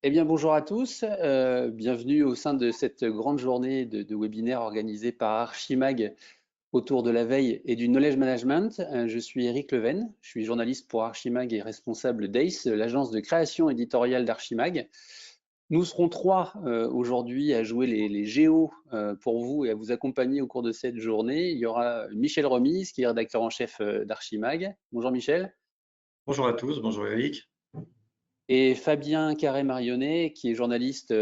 Eh bien, bonjour à tous. Bienvenue au sein de cette grande journée de webinaire organisée par Archimag autour de la veille et du knowledge management. Je suis Eric Leven, je suis journaliste pour Archimag et responsable d'ACE, l'agence de création éditoriale d'Archimag. Nous serons trois aujourd'hui à jouer les géos pour vous et à vous accompagner au cours de cette journée. Il y aura Michel Remise, qui est rédacteur en chef d'Archimag. Bonjour Michel. Bonjour à tous, bonjour Eric. Et Fabien Carré-Marionnet, qui est journaliste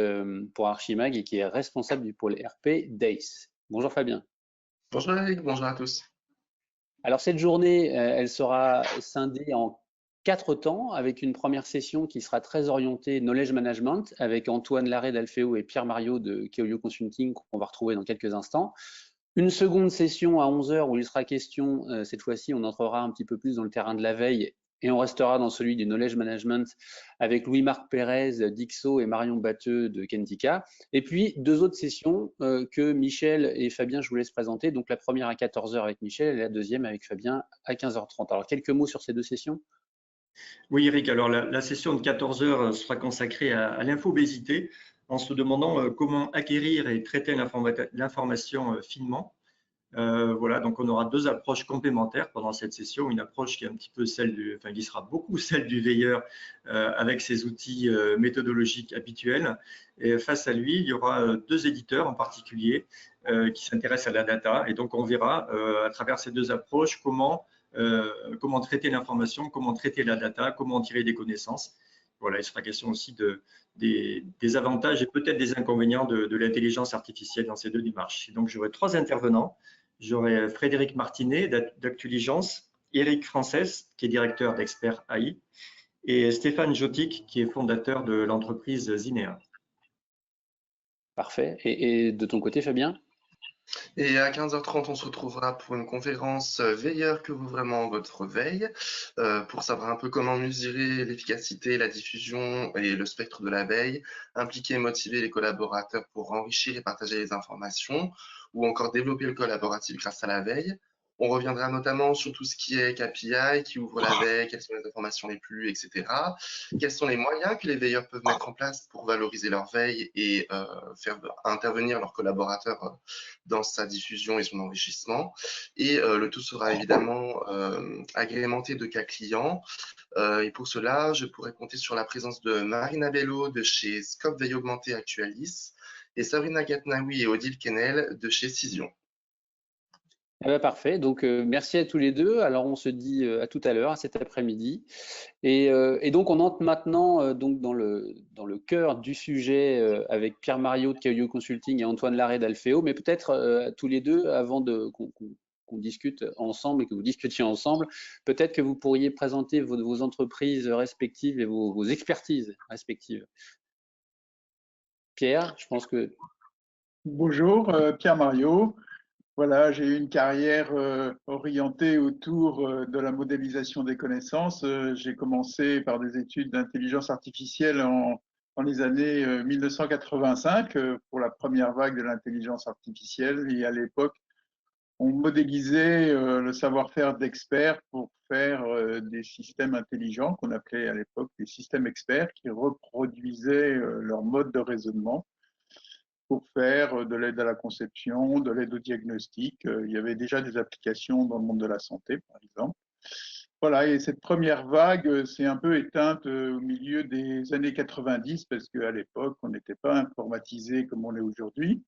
pour Archimag et qui est responsable du pôle RP d'ACE. Bonjour Fabien. Bonjour Eric, bonjour à tous. Alors cette journée, elle sera scindée en 4 temps, avec une première session qui sera très orientée knowledge management, avec Antoine Larrey d'Alfeo et Pierre Mariot de Keoyo Consulting, qu'on va retrouver dans quelques instants. Une seconde session à 11 h où il sera question, cette fois-ci, on entrera un petit peu plus dans le terrain de la veille et on restera dans celui du knowledge management avec Louis-Marc Pérez d'Ixo et Marion Batteux de Kentika. Et puis deux autres sessions que Michel et Fabien, je vous laisse présenter. Donc la première à 14 h avec Michel et la deuxième avec Fabien à 15 h 30. Alors quelques mots sur ces deux sessions? Oui Eric, alors la session de 14 heures sera consacrée à l'infobésité en se demandant comment acquérir et traiter l'information finement. Voilà, donc on aura deux approches complémentaires pendant cette session. Une approche qui est un petit peu qui sera beaucoup celle du veilleur avec ses outils méthodologiques habituels. Et face à lui, il y aura deux éditeurs en particulier qui s'intéressent à la data. Et donc on verra à travers ces deux approches comment traiter l'information, comment traiter la data, comment en tirer des connaissances. Voilà, il sera question aussi des avantages et peut-être des inconvénients de l'intelligence artificielle dans ces deux démarches. Et donc j'aurai trois intervenants. J'aurai Frédéric Martinet d'Actuligence, Eric Frances, qui est directeur d'Expert AI, et Stéphane Jotik, qui est fondateur de l'entreprise Zinea. Parfait. Et de ton côté, Fabien? Et à 15h30, on se retrouvera pour une conférence Veilleur que vous vraiment votre veille, pour savoir un peu comment mesurer l'efficacité, la diffusion et le spectre de la veille, impliquer et motiver les collaborateurs pour enrichir et partager les informations, ou encore développer le collaboratif grâce à la veille. On reviendra notamment sur tout ce qui est KPI, qui ouvre la veille, quelles sont les informations les plus, etc. Quels sont les moyens que les veilleurs peuvent mettre en place pour valoriser leur veille et faire intervenir leurs collaborateurs dans sa diffusion et son enrichissement. Et le tout sera évidemment agrémenté de cas clients. Et pour cela, je pourrais compter sur la présence de Marina Bello de chez Scope Veille Augmentée Actualis et Sabrina Gatnaoui et Odile Kennel de chez Cision. Eh ben, parfait. Donc, merci à tous les deux. Alors, on se dit à tout à l'heure, à cet après-midi. Et donc, on entre maintenant donc dans le cœur du sujet avec Pierre Mariot de Keoyo Consulting et Antoine Larrey d'Alfeo. Mais peut-être tous les deux, avant qu'on discute ensemble et que vous discutiez ensemble, peut-être que vous pourriez présenter vos entreprises respectives et vos expertises respectives. Pierre, je pense que… Bonjour, Pierre Mariot. Voilà, j'ai eu une carrière orientée autour de la modélisation des connaissances. J'ai commencé par des études d'intelligence artificielle dans les années 1985 pour la première vague de l'intelligence artificielle. Et à l'époque, on modélisait le savoir-faire d'experts pour faire des systèmes intelligents qu'on appelait à l'époque des systèmes experts qui reproduisaient leur mode de raisonnement pour faire de l'aide à la conception, de l'aide au diagnostic. Il y avait déjà des applications dans le monde de la santé, par exemple. Voilà, et cette première vague s'est un peu éteinte au milieu des années 90 parce qu'à l'époque, on n'était pas informatisé comme on est aujourd'hui.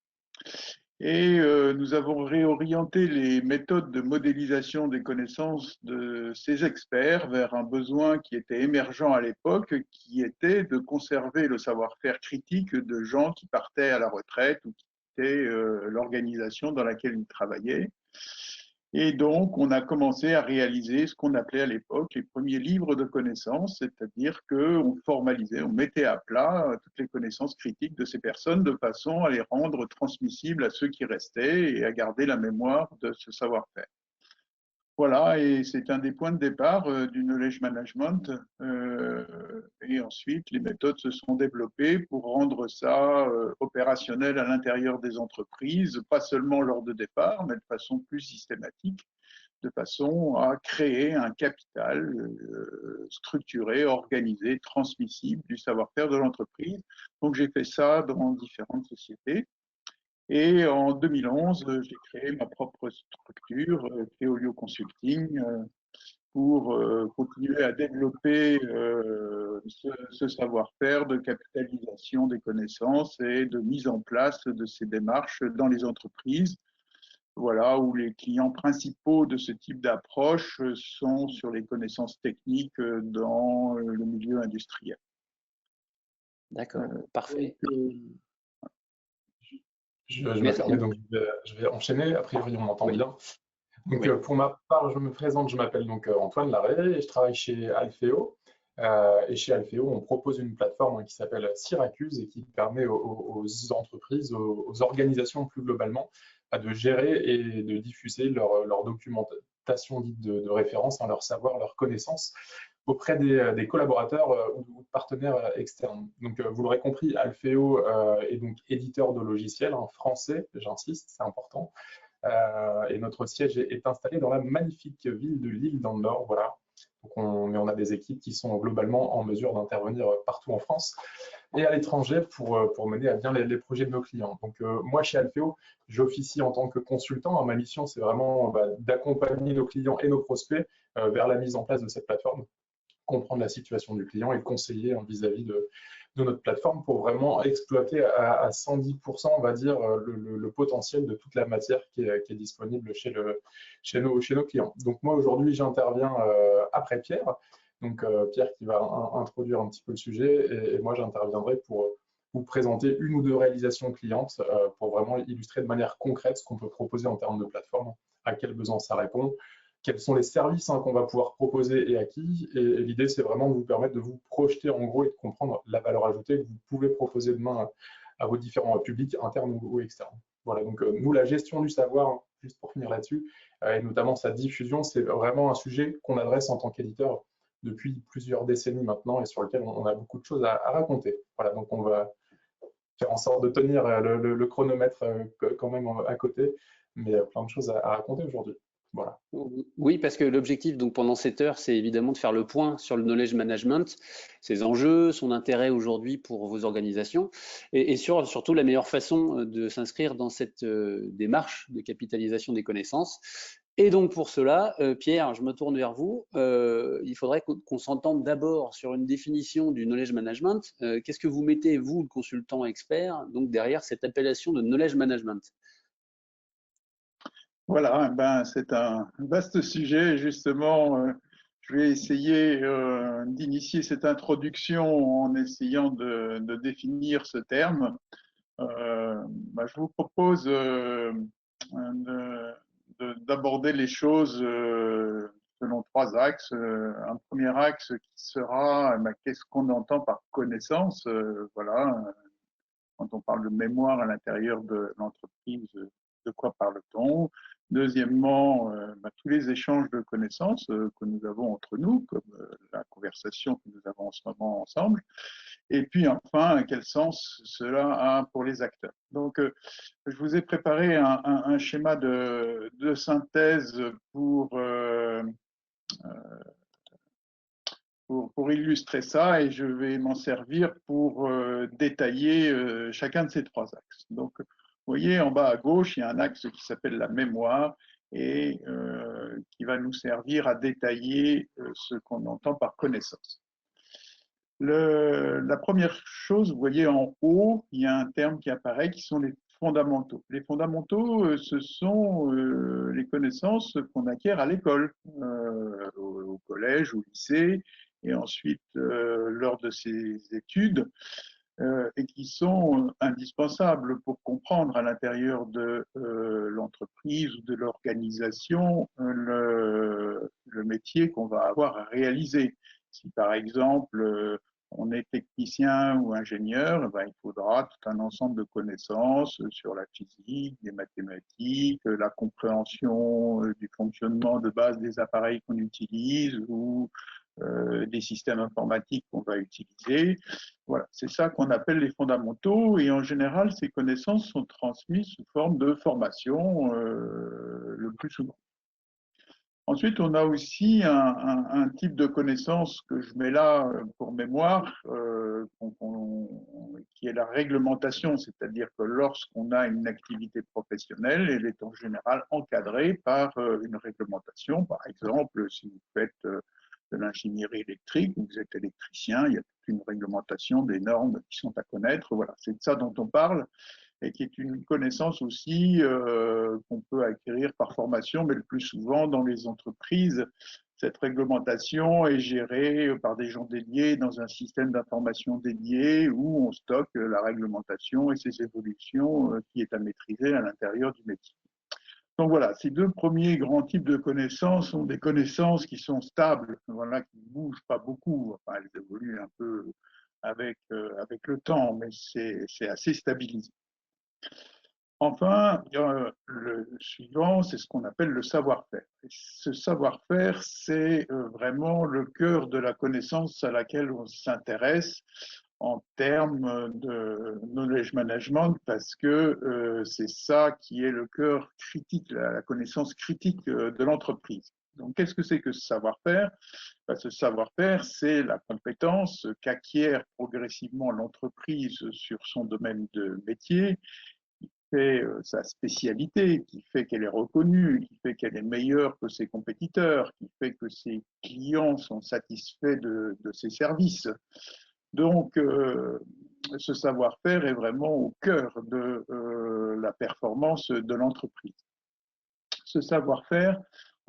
Et nous avons réorienté les méthodes de modélisation des connaissances de ces experts vers un besoin qui était émergent à l'époque, qui était de conserver le savoir-faire critique de gens qui partaient à la retraite ou qui quittaient l'organisation dans laquelle ils travaillaient. Et donc, on a commencé à réaliser ce qu'on appelait à l'époque les premiers livres de connaissances, c'est-à-dire qu'on formalisait, on mettait à plat toutes les connaissances critiques de ces personnes de façon à les rendre transmissibles à ceux qui restaient et à garder la mémoire de ce savoir-faire. Voilà, et c'est un des points de départ du knowledge management. Et ensuite, les méthodes se sont développées pour rendre ça opérationnel à l'intérieur des entreprises, pas seulement lors de départ, mais de façon plus systématique. de façon à créer un capital structuré, organisé, transmissible du savoir-faire de l'entreprise. Donc j'ai fait ça dans différentes sociétés. Et en 2011, j'ai créé ma propre structure, Keolio Consulting, pour continuer à développer ce savoir-faire de capitalisation des connaissances et de mise en place de ces démarches dans les entreprises. Voilà, où les clients principaux de ce type d'approche sont sur les connaissances techniques dans le milieu industriel. D'accord, parfait. Je me permets, donc je vais enchaîner. A priori, on m'entend bien. Donc, pour ma part, je me présente, je m'appelle donc Antoine Larrey et je travaille chez Alfeo. Et chez Alfeo, on propose une plateforme qui s'appelle Syracuse et qui permet aux entreprises, aux organisations plus globalement, de gérer et de diffuser leur documentation dite de référence, leur savoir, leurs connaissances auprès des collaborateurs ou de partenaires externes. Donc, vous l'aurez compris, Alfeo est donc éditeur de logiciels français, j'insiste, c'est important. Et notre siège est installé dans la magnifique ville de Lille dans le Nord. Voilà. Donc on a des équipes qui sont globalement en mesure d'intervenir partout en France et à l'étranger pour mener à bien les projets de nos clients. Donc moi, chez Alfeo, j'officie en tant que consultant. Ma mission, c'est vraiment d'accompagner nos clients et nos prospects vers la mise en place de cette plateforme, comprendre la situation du client et le conseiller vis-à-vis de notre plateforme pour vraiment exploiter à 110%, on va dire, le potentiel de toute la matière qui est disponible chez nos clients. Donc moi, aujourd'hui, j'interviens après Pierre. Donc Pierre qui va introduire un petit peu le sujet et moi, j'interviendrai pour vous présenter une ou deux réalisations clientes pour vraiment illustrer de manière concrète ce qu'on peut proposer en termes de plateforme, à quels besoins ça répond, quels sont les services qu'on va pouvoir proposer et à qui. Et l'idée, c'est vraiment de vous permettre de vous projeter en gros et de comprendre la valeur ajoutée que vous pouvez proposer demain à vos différents publics internes ou externes. Voilà, donc nous, la gestion du savoir, juste pour finir là-dessus, et notamment sa diffusion, c'est vraiment un sujet qu'on adresse en tant qu'éditeur depuis plusieurs décennies maintenant et sur lequel on a beaucoup de choses à raconter. Voilà, donc on va faire en sorte de tenir le chronomètre quand même à côté, mais plein de choses à raconter aujourd'hui. Voilà. Oui, parce que l'objectif, donc pendant cette heure, c'est évidemment de faire le point sur le knowledge management, ses enjeux, son intérêt aujourd'hui pour vos organisations, et surtout la meilleure façon de s'inscrire dans cette démarche de capitalisation des connaissances. Et donc pour cela, Pierre, je me tourne vers vous. Il faudrait qu'on s'entende d'abord sur une définition du knowledge management. Qu'est-ce que vous mettez, vous, le consultant expert, donc derrière cette appellation de knowledge management ? Voilà, ben, c'est un vaste sujet. Justement, je vais essayer d'initier cette introduction en essayant de définir ce terme. Ben, je vous propose d'aborder les choses selon trois axes. Un premier axe qui sera ben, qu'est-ce qu'on entend par connaissance. Voilà, quand on parle de mémoire à l'intérieur de l'entreprise, de quoi parle-t-on? Deuxièmement, tous les échanges de connaissances que nous avons entre nous, comme la conversation que nous avons en ce moment ensemble. Et puis enfin, quel sens cela a pour les acteurs. Donc, je vous ai préparé un schéma de synthèse pour illustrer ça et je vais m'en servir pour détailler chacun de ces trois axes. Donc, vous voyez, en bas à gauche, il y a un axe qui s'appelle la mémoire et qui va nous servir à détailler ce qu'on entend par connaissance. La première chose, vous voyez en haut, il y a un terme qui apparaît qui sont les fondamentaux. Les fondamentaux, ce sont les connaissances qu'on acquiert à l'école, au collège, au lycée, et ensuite lors de ses études, et qui sont indispensables pour comprendre à l'intérieur de l'entreprise ou de l'organisation le métier qu'on va avoir à réaliser. Si par exemple on est technicien ou ingénieur, ben, il faudra tout un ensemble de connaissances sur la physique, les mathématiques, la compréhension du fonctionnement de base des appareils qu'on utilise ou des systèmes informatiques qu'on va utiliser. Voilà, c'est ça qu'on appelle les fondamentaux et en général, ces connaissances sont transmises sous forme de formation le plus souvent. Ensuite, on a aussi un type de connaissance que je mets là pour mémoire, qui est la réglementation, c'est-à-dire que lorsqu'on a une activité professionnelle, elle est en général encadrée par une réglementation. Par exemple, si vous faites de l'ingénierie électrique, vous êtes électricien, il y a toute une réglementation, des normes qui sont à connaître. Voilà, c'est de ça dont on parle et qui est une connaissance aussi qu'on peut acquérir par formation, mais le plus souvent dans les entreprises. Cette réglementation est gérée par des gens dédiés dans un système d'information dédié où on stocke la réglementation et ses évolutions qui est à maîtriser à l'intérieur du métier. Donc voilà, ces deux premiers grands types de connaissances sont des connaissances qui sont stables, voilà, qui ne bougent pas beaucoup. Enfin, elles évoluent un peu avec le temps, mais c'est assez stabilisé. Enfin, le suivant, c'est ce qu'on appelle le savoir-faire. Ce savoir-faire, c'est vraiment le cœur de la connaissance à laquelle on s'intéresse en termes de knowledge management, parce que c'est ça qui est le cœur critique, la connaissance critique de l'entreprise. Donc, qu'est-ce que c'est que ce savoir-faire? Ce savoir-faire, c'est la compétence qu'acquiert progressivement l'entreprise sur son domaine de métier, fait sa spécialité, qui fait qu'elle est reconnue, qui fait qu'elle est meilleure que ses compétiteurs, qui fait que ses clients sont satisfaits de ses services. Donc, ce savoir-faire est vraiment au cœur de la performance de l'entreprise. Ce savoir-faire,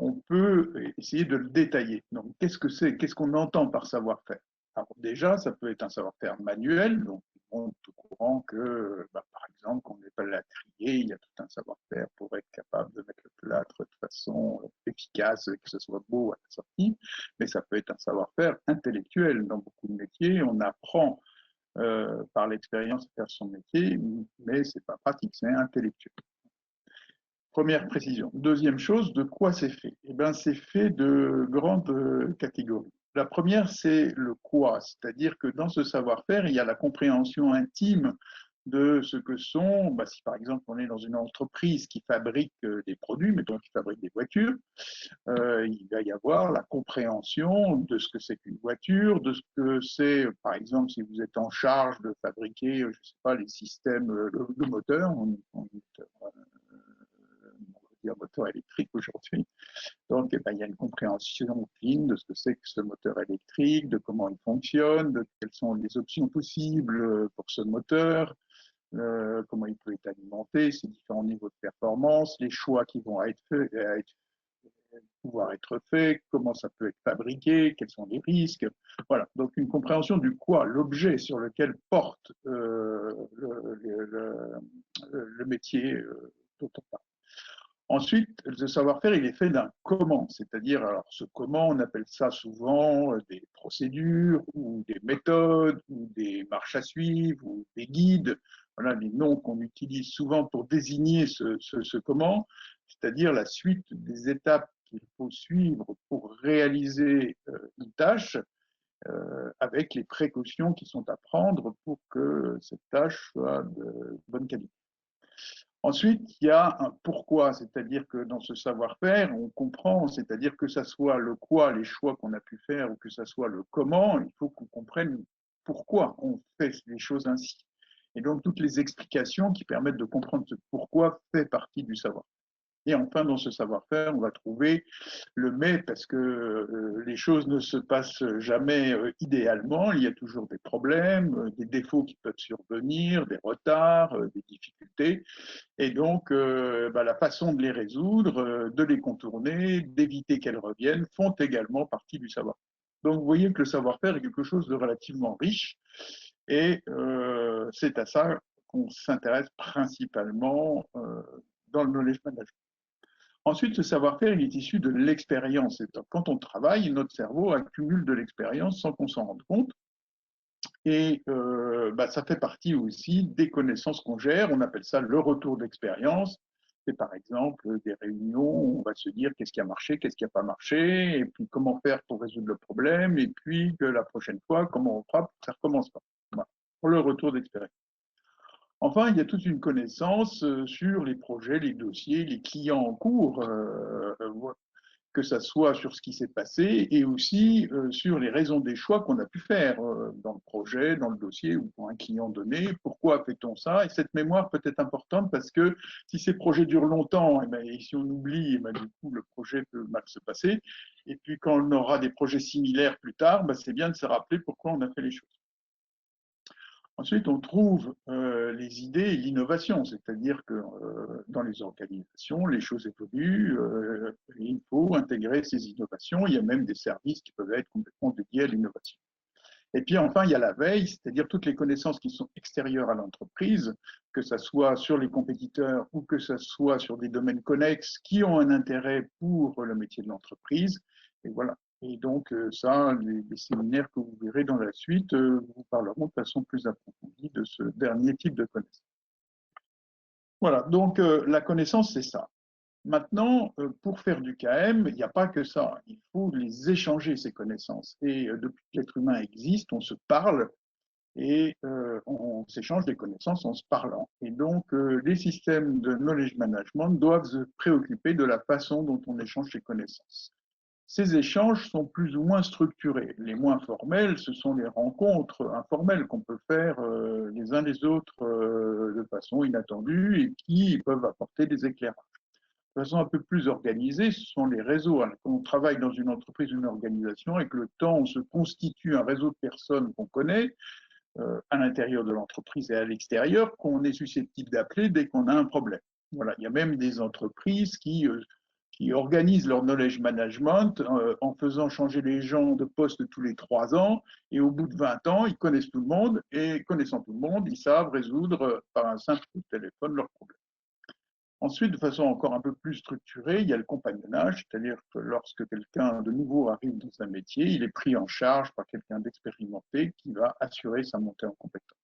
on peut essayer de le détailler. Donc, qu'est-ce que c'est? Qu'est-ce qu'on entend par savoir-faire? Alors déjà, ça peut être un savoir-faire manuel, donc on est au courant que, par exemple, qu'on n'est pas la trier, il y a tout un savoir-faire pour être capable de mettre le plâtre de façon efficace, que ce soit beau à la sortie, mais ça peut être un savoir-faire intellectuel. Dans beaucoup de métiers, on apprend par l'expérience à faire son métier, mais c'est pas pratique, c'est intellectuel. Première précision. Deuxième chose, de quoi c'est fait? Eh bien, c'est fait de grandes catégories. La première, c'est le quoi, c'est-à-dire que dans ce savoir-faire, il y a la compréhension intime de ce que sont, si par exemple on est dans une entreprise qui fabrique des produits, mettons qui fabrique des voitures, il va y avoir la compréhension de ce que c'est qu'une voiture, de ce que c'est, par exemple, si vous êtes en charge de fabriquer, je ne sais pas, les systèmes, le moteur, moteur électrique aujourd'hui. Donc, il y a une compréhension fine de ce que c'est que ce moteur électrique, de comment il fonctionne, de quelles sont les options possibles pour ce moteur, comment il peut être alimenté, ses différents niveaux de performance, les choix qui vont pouvoir être faits, comment ça peut être fabriqué, quels sont les risques. Voilà, donc une compréhension du quoi, l'objet sur lequel porte le métier dont on parle. Ensuite, le savoir-faire, il est fait d'un comment, c'est-à-dire, alors ce comment, on appelle ça souvent des procédures ou des méthodes ou des marches à suivre ou des guides. Voilà les noms qu'on utilise souvent pour désigner ce comment, c'est-à-dire la suite des étapes qu'il faut suivre pour réaliser une tâche avec les précautions qui sont à prendre pour que cette tâche soit de bonne qualité. Ensuite, il y a un pourquoi, c'est-à-dire que dans ce savoir-faire, on comprend, c'est-à-dire que ça soit le quoi, les choix qu'on a pu faire, ou que ça soit le comment, il faut qu'on comprenne pourquoi on fait les choses ainsi. Et donc, toutes les explications qui permettent de comprendre ce pourquoi fait partie du savoir. Et enfin, dans ce savoir-faire, on va trouver le mais, parce que les choses ne se passent jamais idéalement. Il y a toujours des problèmes, des défauts qui peuvent survenir, des retards, des difficultés. Et donc, la façon de les résoudre, de les contourner, d'éviter qu'elles reviennent, font également partie du savoir. Donc, vous voyez que le savoir-faire est quelque chose de relativement riche. Et c'est à ça qu'on s'intéresse principalement dans le knowledge management. Ensuite, ce savoir-faire, il est issu de l'expérience. Quand on travaille, notre cerveau accumule de l'expérience sans qu'on s'en rende compte. Et ça fait partie aussi des connaissances qu'on gère. On appelle ça le retour d'expérience. C'est par exemple des réunions où on va se dire qu'est-ce qui a marché, qu'est-ce qui n'a pas marché, et puis comment faire pour résoudre le problème, et puis que la prochaine fois, comment on fera pour que ça ne recommence pas. Voilà, pour le retour d'expérience. Enfin, il y a toute une connaissance sur les projets, les dossiers, les clients en cours que ça soit sur ce qui s'est passé et aussi sur les raisons des choix qu'on a pu faire dans le projet, dans le dossier ou pour un client donné. Pourquoi fait-on ça? Et cette mémoire peut être importante parce que si ces projets durent longtemps, et si on oublie, du coup, le projet peut mal se passer. Et puis quand on aura des projets similaires plus tard, c'est bien de se rappeler pourquoi on a fait les choses. Ensuite, on trouve les idées et l'innovation, c'est-à-dire que dans les organisations, les choses évoluent, et il faut intégrer ces innovations. Il y a même des services qui peuvent être complètement dédiés à l'innovation. Et puis enfin, il y a la veille, c'est-à-dire toutes les connaissances qui sont extérieures à l'entreprise, que ce soit sur les compétiteurs ou que ce soit sur des domaines connexes qui ont un intérêt pour le métier de l'entreprise. Et voilà. Et donc, ça, les séminaires que vous verrez dans la suite vous parleront de façon plus approfondie de ce dernier type de connaissance. Voilà, donc la connaissance, c'est ça. Maintenant, pour faire du KM, il n'y a pas que ça. Il faut les échanger, ces connaissances. Et depuis que l'être humain existe, on se parle et on s'échange des connaissances en se parlant. Et donc, les systèmes de knowledge management doivent se préoccuper de la façon dont on échange ces connaissances. Ces échanges sont plus ou moins structurés. Les moins formels, ce sont les rencontres informelles qu'on peut faire les uns les autres de façon inattendue et qui peuvent apporter des éclairages. De façon un peu plus organisée, ce sont les réseaux. Quand on travaille dans une entreprise, une organisation, avec le temps, on se constitue un réseau de personnes qu'on connaît à l'intérieur de l'entreprise et à l'extérieur, qu'on est susceptible d'appeler dès qu'on a un problème. Voilà. Il y a même des entreprises qui organisent leur knowledge management en faisant changer les gens de poste tous les 3 ans, et au bout de 20 ans, ils connaissent tout le monde, et connaissant tout le monde, ils savent résoudre par un simple coup de téléphone leurs problèmes. Ensuite, de façon encore un peu plus structurée, il y a le compagnonnage, c'est-à-dire que lorsque quelqu'un de nouveau arrive dans un métier, il est pris en charge par quelqu'un d'expérimenté qui va assurer sa montée en compétence.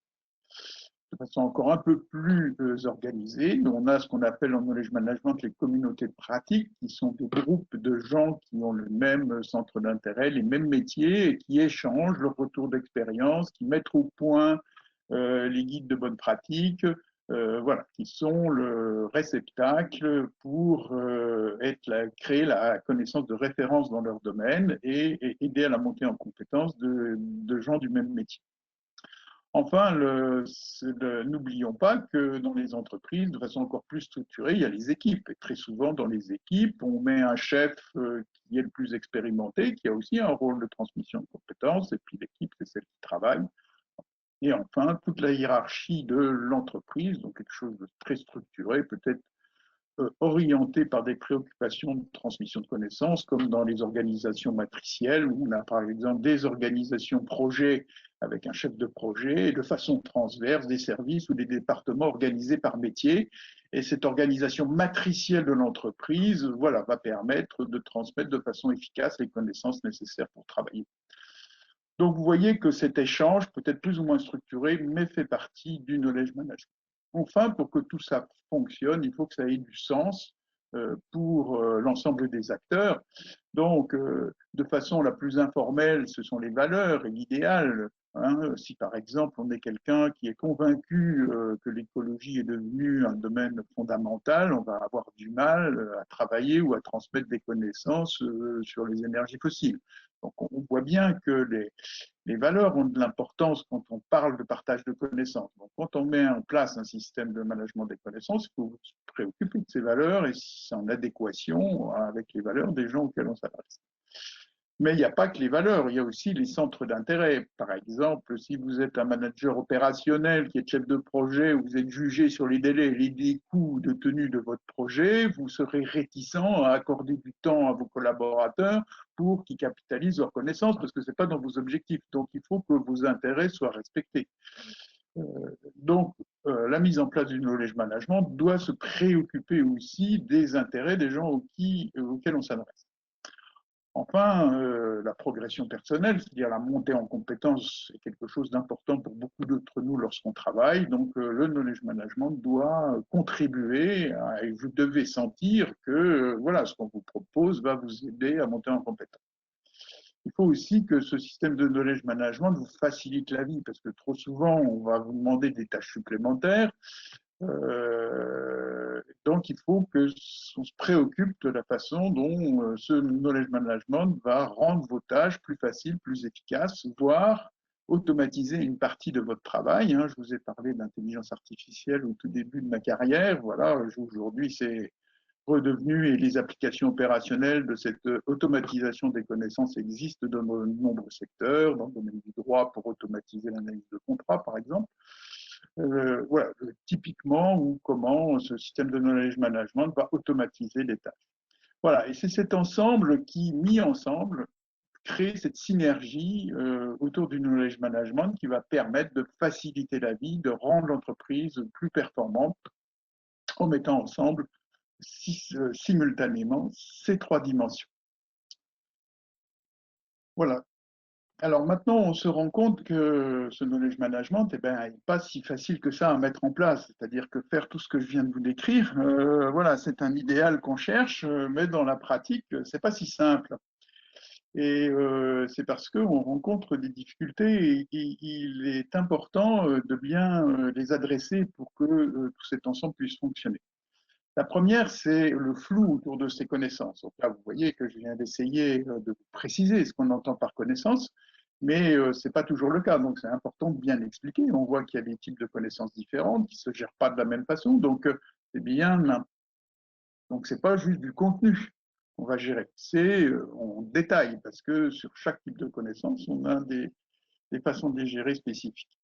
De façon encore un peu plus organisée, on a ce qu'on appelle en knowledge management les communautés de pratique, qui sont des groupes de gens qui ont le même centre d'intérêt, les mêmes métiers, et qui échangent leur retour d'expérience, qui mettent au point les guides de bonne pratique, voilà, qui sont le réceptacle pour créer la connaissance de référence dans leur domaine et aider à la montée en compétence de gens du même métier. Enfin, n'oublions pas que dans les entreprises, de façon encore plus structurée, il y a les équipes. Et très souvent, dans les équipes, on met un chef qui est le plus expérimenté, qui a aussi un rôle de transmission de compétences, et puis l'équipe, c'est celle qui travaille. Et enfin, toute la hiérarchie de l'entreprise, donc quelque chose de très structuré, peut-être orienté par des préoccupations de transmission de connaissances, comme dans les organisations matricielles, où on a par exemple des organisations projets avec un chef de projet, et de façon transverse des services ou des départements organisés par métier. Et cette organisation matricielle de l'entreprise, voilà, va permettre de transmettre de façon efficace les connaissances nécessaires pour travailler. Donc, vous voyez que cet échange peut être plus ou moins structuré, mais fait partie du knowledge management. Enfin, pour que tout ça fonctionne, il faut que ça ait du sens pour l'ensemble des acteurs. Donc, de façon la plus informelle, ce sont les valeurs et l'idéal. Hein. Si par exemple, on est quelqu'un qui est convaincu que l'écologie est devenue un domaine fondamental, on va avoir du mal à travailler ou à transmettre des connaissances sur les énergies fossiles. Donc, on voit bien que les valeurs ont de l'importance quand on parle de partage de connaissances. Donc, quand on met en place un système de management des connaissances, il faut se préoccuper de ces valeurs et si c'est en adéquation avec les valeurs des gens auxquels on s'adresse. Mais il n'y a pas que les valeurs, il y a aussi les centres d'intérêt. Par exemple, si vous êtes un manager opérationnel qui est chef de projet, vous êtes jugé sur les délais et les coûts de tenue de votre projet, vous serez réticent à accorder du temps à vos collaborateurs pour qu'ils capitalisent leurs connaissances, parce que ce n'est pas dans vos objectifs. Donc, il faut que vos intérêts soient respectés. Donc, la mise en place du knowledge management doit se préoccuper aussi des intérêts des gens auxquels on s'adresse. Enfin, la progression personnelle, c'est-à-dire la montée en compétences, est quelque chose d'important pour beaucoup d'entre nous lorsqu'on travaille. Donc, le knowledge management doit contribuer et vous devez sentir que voilà, ce qu'on vous propose va vous aider à monter en compétences. Il faut aussi que ce système de knowledge management vous facilite la vie, parce que trop souvent, on va vous demander des tâches supplémentaires. Donc, il faut qu'on se préoccupe de la façon dont ce knowledge management va rendre vos tâches plus faciles, plus efficaces, voire automatiser une partie de votre travail. Je vous ai parlé d'intelligence artificielle au tout début de ma carrière. Voilà, aujourd'hui, c'est redevenu et les applications opérationnelles de cette automatisation des connaissances existent dans de nombreux secteurs, dans le domaine du droit pour automatiser l'analyse de contrats, par exemple. Voilà, typiquement, ou comment ce système de knowledge management va automatiser les tâches. Voilà, et c'est cet ensemble qui, mis ensemble, crée cette synergie autour du knowledge management qui va permettre de faciliter la vie, de rendre l'entreprise plus performante en mettant ensemble simultanément ces trois dimensions. Voilà. Alors maintenant, on se rend compte que ce knowledge management, il n'est pas si facile que ça à mettre en place. C'est-à-dire que faire tout ce que je viens de vous décrire, voilà, c'est un idéal qu'on cherche, mais dans la pratique, c'est pas si simple. Et c'est parce qu'on rencontre des difficultés et il est important de bien les adresser pour que tout cet ensemble puisse fonctionner. La première, c'est le flou autour de ces connaissances. Donc là, vous voyez que je viens d'essayer de vous préciser ce qu'on entend par connaissance, mais ce n'est pas toujours le cas. Donc c'est important de bien l'expliquer. On voit qu'il y a des types de connaissances différentes qui ne se gèrent pas de la même façon. Donc c'est bien. Donc ce n'est pas juste du contenu qu'on va gérer. C'est en détail, parce que sur chaque type de connaissance, on a des façons de les gérer spécifiques.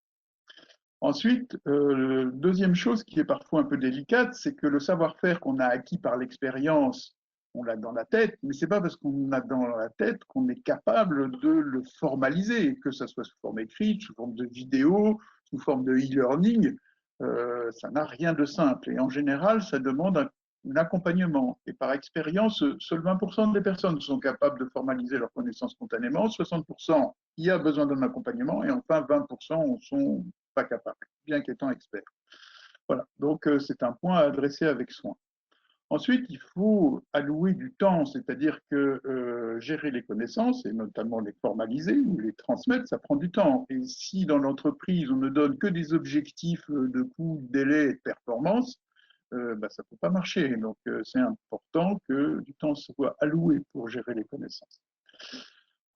Ensuite, deuxième chose qui est parfois un peu délicate, c'est que le savoir-faire qu'on a acquis par l'expérience, on l'a dans la tête, mais ce n'est pas parce qu'on a dans la tête qu'on est capable de le formaliser, que ce soit sous forme écrite, sous forme de vidéo, sous forme de e-learning. Ça n'a rien de simple. Et en général, ça demande un accompagnement. Et par expérience, seuls 20% des personnes sont capables de formaliser leurs connaissances spontanément, 60% il y a besoin d'un accompagnement, et enfin 20% sont pas capables, bien qu'étant experts. Voilà, donc c'est un point à adresser avec soin. Ensuite, il faut allouer du temps, c'est-à-dire que gérer les connaissances, et notamment les formaliser ou les transmettre, ça prend du temps. Et si dans l'entreprise, on ne donne que des objectifs de coût, de délai et de performance, ça ne peut pas marcher. Donc, c'est important que du temps soit alloué pour gérer les connaissances.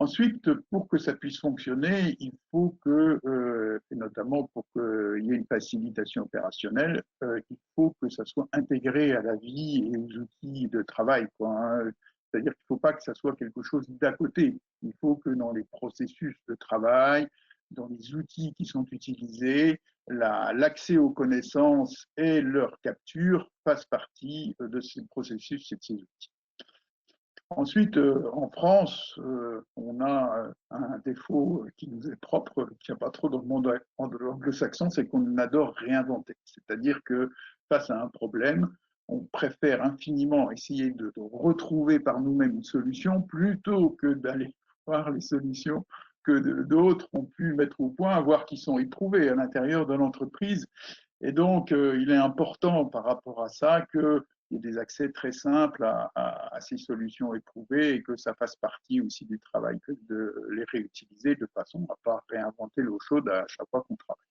Ensuite, pour que ça puisse fonctionner, il faut que, et notamment pour qu'il y ait une facilitation opérationnelle, il faut que ça soit intégré à la vie et aux outils de travail, hein. C'est-à-dire qu'il ne faut pas que ça soit quelque chose d'à côté. Il faut que dans les processus de travail, dans les outils qui sont utilisés, l'accès aux connaissances et leur capture fassent partie de ces processus et de ces outils. Ensuite, en France, on a un défaut qui nous est propre, qui n'y a pas trop dans le monde anglo-saxon, c'est qu'on adore réinventer. C'est-à-dire que face à un problème, on préfère infiniment essayer de retrouver par nous-mêmes une solution plutôt que d'aller voir les solutions que d'autres ont pu mettre au point, voire qui sont éprouvées à l'intérieur de l'entreprise. Et donc, il est important par rapport à ça que il y ait des accès très simples à ces solutions éprouvées et que ça fasse partie aussi du travail que de les réutiliser de façon à ne pas réinventer l'eau chaude à chaque fois qu'on travaille.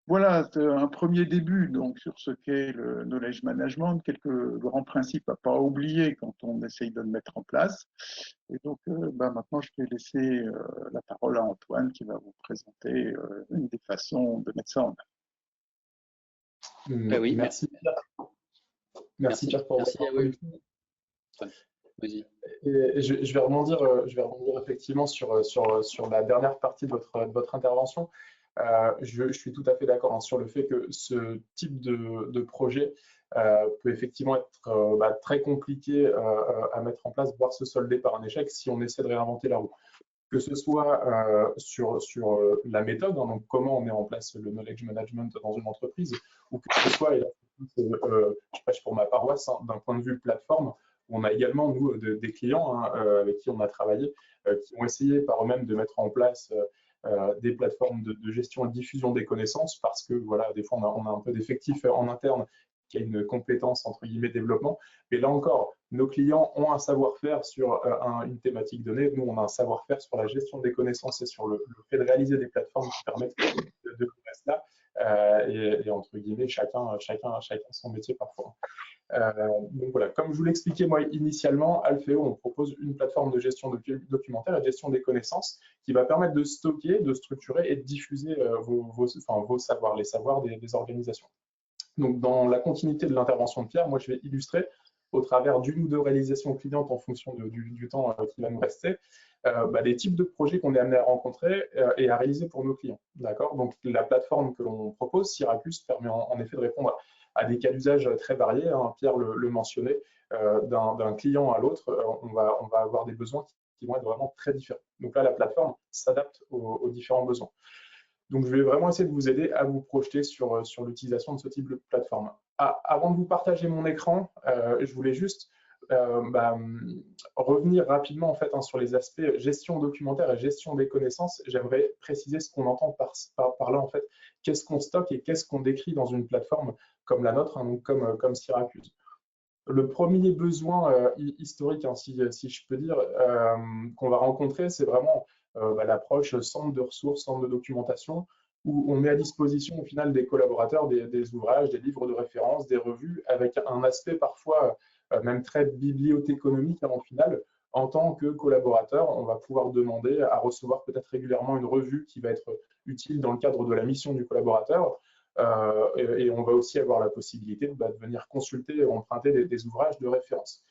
Voilà un premier début donc, sur ce qu'est le knowledge management, quelques grands principes à ne pas oublier quand on essaye de le mettre en place. Et donc maintenant, je vais laisser la parole à Antoine qui va vous présenter une des façons de mettre ça en œuvre. Oui, merci. Merci Pierre pour votre introduction. Vas-y. Je vais rebondir effectivement sur la dernière partie de votre intervention. Je suis tout à fait d'accord sur le fait que ce type de projet peut effectivement être très compliqué à mettre en place, voire se solder par un échec si on essaie de réinventer la roue. Que ce soit sur la méthode, hein, donc comment on met en place le knowledge management dans une entreprise, ou que ce soit, et là, je prêche pour ma paroisse, hein, d'un point de vue plateforme, on a également, nous, des clients hein, avec qui on a travaillé, qui ont essayé par eux-mêmes de mettre en place des plateformes de gestion et de diffusion des connaissances, parce que voilà, des fois, on a un peu d'effectifs en interne qui a une compétence entre guillemets développement. Mais là encore, nos clients ont un savoir-faire sur une thématique donnée. Nous, on a un savoir-faire sur la gestion des connaissances et sur le fait de réaliser des plateformes qui permettent de faire cela. et entre guillemets, chacun son métier parfois. Donc voilà, comme je vous l'expliquais moi initialement, Alfeo, on propose une plateforme de gestion documentaire et de gestion des connaissances qui va permettre de stocker, de structurer et de diffuser vos savoirs, les savoirs des organisations. Donc dans la continuité de l'intervention de Pierre, moi je vais illustrer au travers d'une ou deux réalisations clientes en fonction du temps qui va nous rester, les types de projets qu'on est amené à rencontrer et à réaliser pour nos clients. D'accord. Donc la plateforme que l'on propose, Syracuse, permet en effet de répondre à des cas d'usage très variés. Hein, Pierre le mentionnait, d'un client à l'autre, on va avoir des besoins qui vont être vraiment très différents. Donc là, la plateforme s'adapte aux différents besoins. Donc, je vais vraiment essayer de vous aider à vous projeter sur l'utilisation de ce type de plateforme. Avant de vous partager mon écran, je voulais juste revenir rapidement en fait, sur les aspects gestion documentaire et gestion des connaissances. J'aimerais préciser ce qu'on entend par là en fait. Qu'est-ce qu'on stocke et qu'est-ce qu'on décrit dans une plateforme comme la nôtre, hein, donc comme Syracuse. Le premier besoin historique, hein, si je peux dire, qu'on va rencontrer, c'est vraiment l'approche centre de ressources, centre de documentation, où on met à disposition au final des collaborateurs des ouvrages, des livres de référence, des revues, avec un aspect parfois même très bibliothéconomique, hein, au final. En tant que collaborateur, on va pouvoir demander à recevoir peut-être régulièrement une revue qui va être utile dans le cadre de la mission du collaborateur. Et on va aussi avoir la possibilité de venir consulter, emprunter des ouvrages de référence.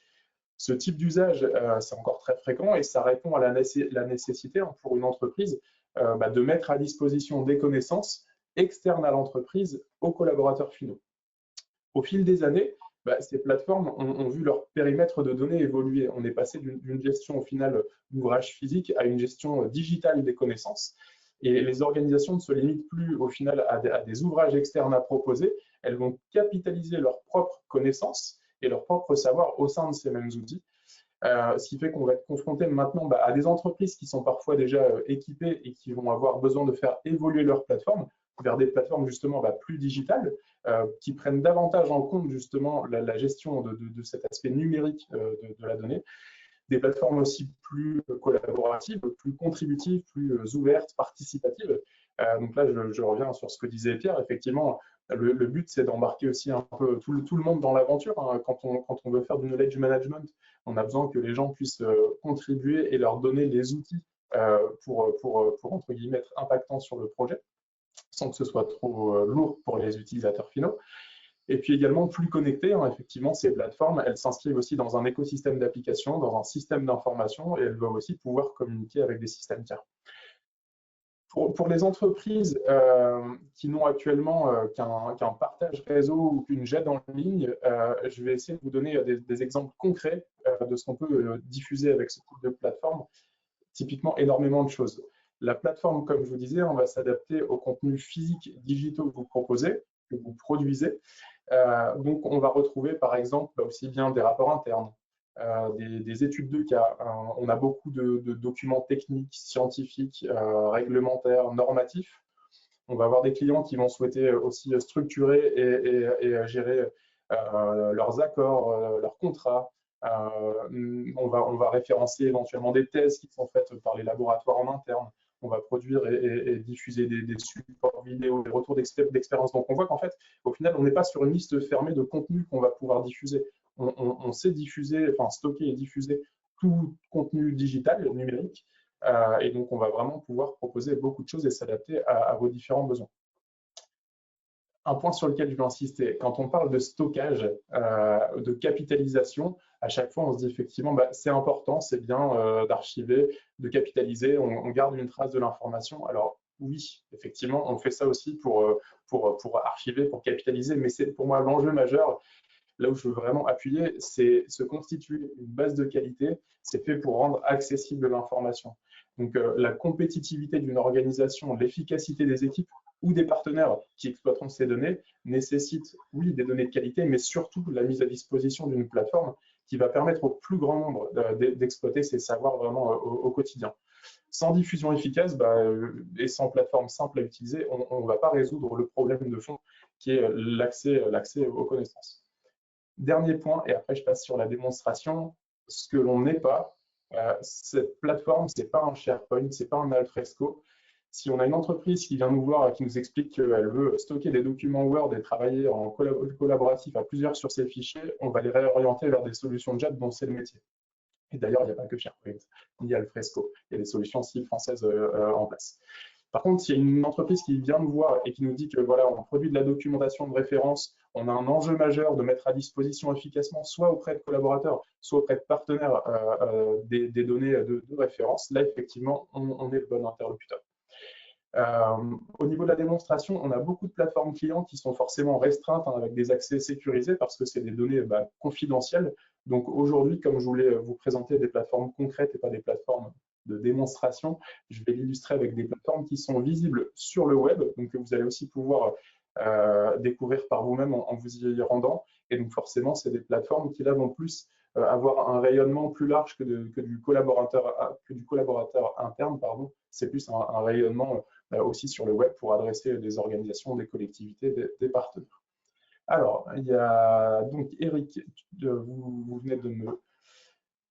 Ce type d'usage, c'est encore très fréquent et ça répond à la nécessité, hein, pour une entreprise de mettre à disposition des connaissances externes à l'entreprise aux collaborateurs finaux. Au fil des années, ces plateformes ont vu leur périmètre de données évoluer. On est passé d'une gestion au final d'ouvrages physiques à une gestion digitale des connaissances. Et les organisations ne se limitent plus au final à des ouvrages externes à proposer. Elles vont capitaliser leurs propres connaissances et leur propre savoir au sein de ces mêmes outils. Ce qui fait qu'on va être confronté maintenant à des entreprises qui sont parfois déjà équipées et qui vont avoir besoin de faire évoluer leur plateforme vers des plateformes justement plus digitales, qui prennent davantage en compte justement la gestion de cet aspect numérique de la donnée. Des plateformes aussi plus collaboratives, plus contributives, plus ouvertes, participatives. Donc là, je reviens sur ce que disait Pierre. Effectivement, le but, c'est d'embarquer aussi un peu tout le monde dans l'aventure. Hein. Quand on veut faire du knowledge management, on a besoin que les gens puissent contribuer et leur donner les outils pour entre guillemets, être impactants sur le projet, sans que ce soit trop lourd pour les utilisateurs finaux. Et puis également plus connectées, hein, effectivement, ces plateformes, elles s'inscrivent aussi dans un écosystème d'applications, dans un système d'information, et elles doivent aussi pouvoir communiquer avec des systèmes tiers. Pour les entreprises qui n'ont actuellement qu'un partage réseau ou qu'une GED en ligne, je vais essayer de vous donner des exemples concrets de ce qu'on peut diffuser avec ce type de plateforme. Typiquement, énormément de choses. La plateforme, comme je vous disais, on va s'adapter aux contenus physiques, digitaux que vous proposez, que vous produisez. Donc, on va retrouver, par exemple, aussi bien des rapports internes, des études de cas. On a beaucoup de documents techniques, scientifiques, réglementaires, normatifs. On va avoir des clients qui vont souhaiter aussi structurer et gérer leurs accords, leurs contrats. On va référencer éventuellement des thèses qui sont faites par les laboratoires en interne. On va produire et diffuser des supports vidéo, des retours d'expérience. Donc, on voit qu'en fait, au final, on n'est pas sur une liste fermée de contenus qu'on va pouvoir diffuser. On sait diffuser, enfin stocker et diffuser tout contenu digital, numérique. Et donc, on va vraiment pouvoir proposer beaucoup de choses et s'adapter à vos différents besoins. Un point sur lequel je veux insister, quand on parle de stockage, de capitalisation, à chaque fois, on se dit effectivement, c'est important, c'est bien d'archiver, de capitaliser, on garde une trace de l'information. Alors oui, effectivement, on fait ça aussi pour archiver, pour capitaliser, mais c'est pour moi l'enjeu majeur. Là où je veux vraiment appuyer, c'est se constituer une base de qualité, c'est fait pour rendre accessible l'information. Donc la compétitivité d'une organisation, l'efficacité des équipes ou des partenaires qui exploiteront ces données nécessite, oui, des données de qualité, mais surtout la mise à disposition d'une plateforme qui va permettre au plus grand nombre d'exploiter ces savoirs vraiment au quotidien. Sans diffusion efficace et sans plateforme simple à utiliser, on ne va pas résoudre le problème de fond qui est l'accès aux connaissances. Dernier point, et après je passe sur la démonstration, ce que l'on n'est pas, cette plateforme, ce n'est pas un SharePoint, ce n'est pas un Alfresco, Si on a une entreprise qui vient nous voir et qui nous explique qu'elle veut stocker des documents Word et travailler en collaboratif à plusieurs sur ces fichiers, on va les réorienter vers des solutions JET dont c'est le métier. Et d'ailleurs, il n'y a pas que SharePoint, il y a Alfresco, il y a des solutions aussi françaises en place. Par contre, s'il y a une entreprise qui vient nous voir et qui nous dit que voilà, on produit de la documentation de référence, on a un enjeu majeur de mettre à disposition efficacement, soit auprès de collaborateurs, soit auprès de partenaires, des données de référence, là, effectivement, on est le bon interlocuteur. Au niveau de la démonstration, on a beaucoup de plateformes clients qui sont forcément restreintes avec des accès sécurisés parce que c'est des données confidentielles. Donc aujourd'hui, comme je voulais vous présenter des plateformes concrètes et pas des plateformes de démonstration, je vais l'illustrer avec des plateformes qui sont visibles sur le web, donc que vous allez aussi pouvoir découvrir par vous-même en vous y rendant. Et donc forcément, c'est des plateformes qui là vont plus avoir un rayonnement plus large que du collaborateur interne, pardon. C'est plus un rayonnement aussi sur le web pour adresser des organisations, des collectivités, des partenaires. Alors, il y a donc Eric, vous venez de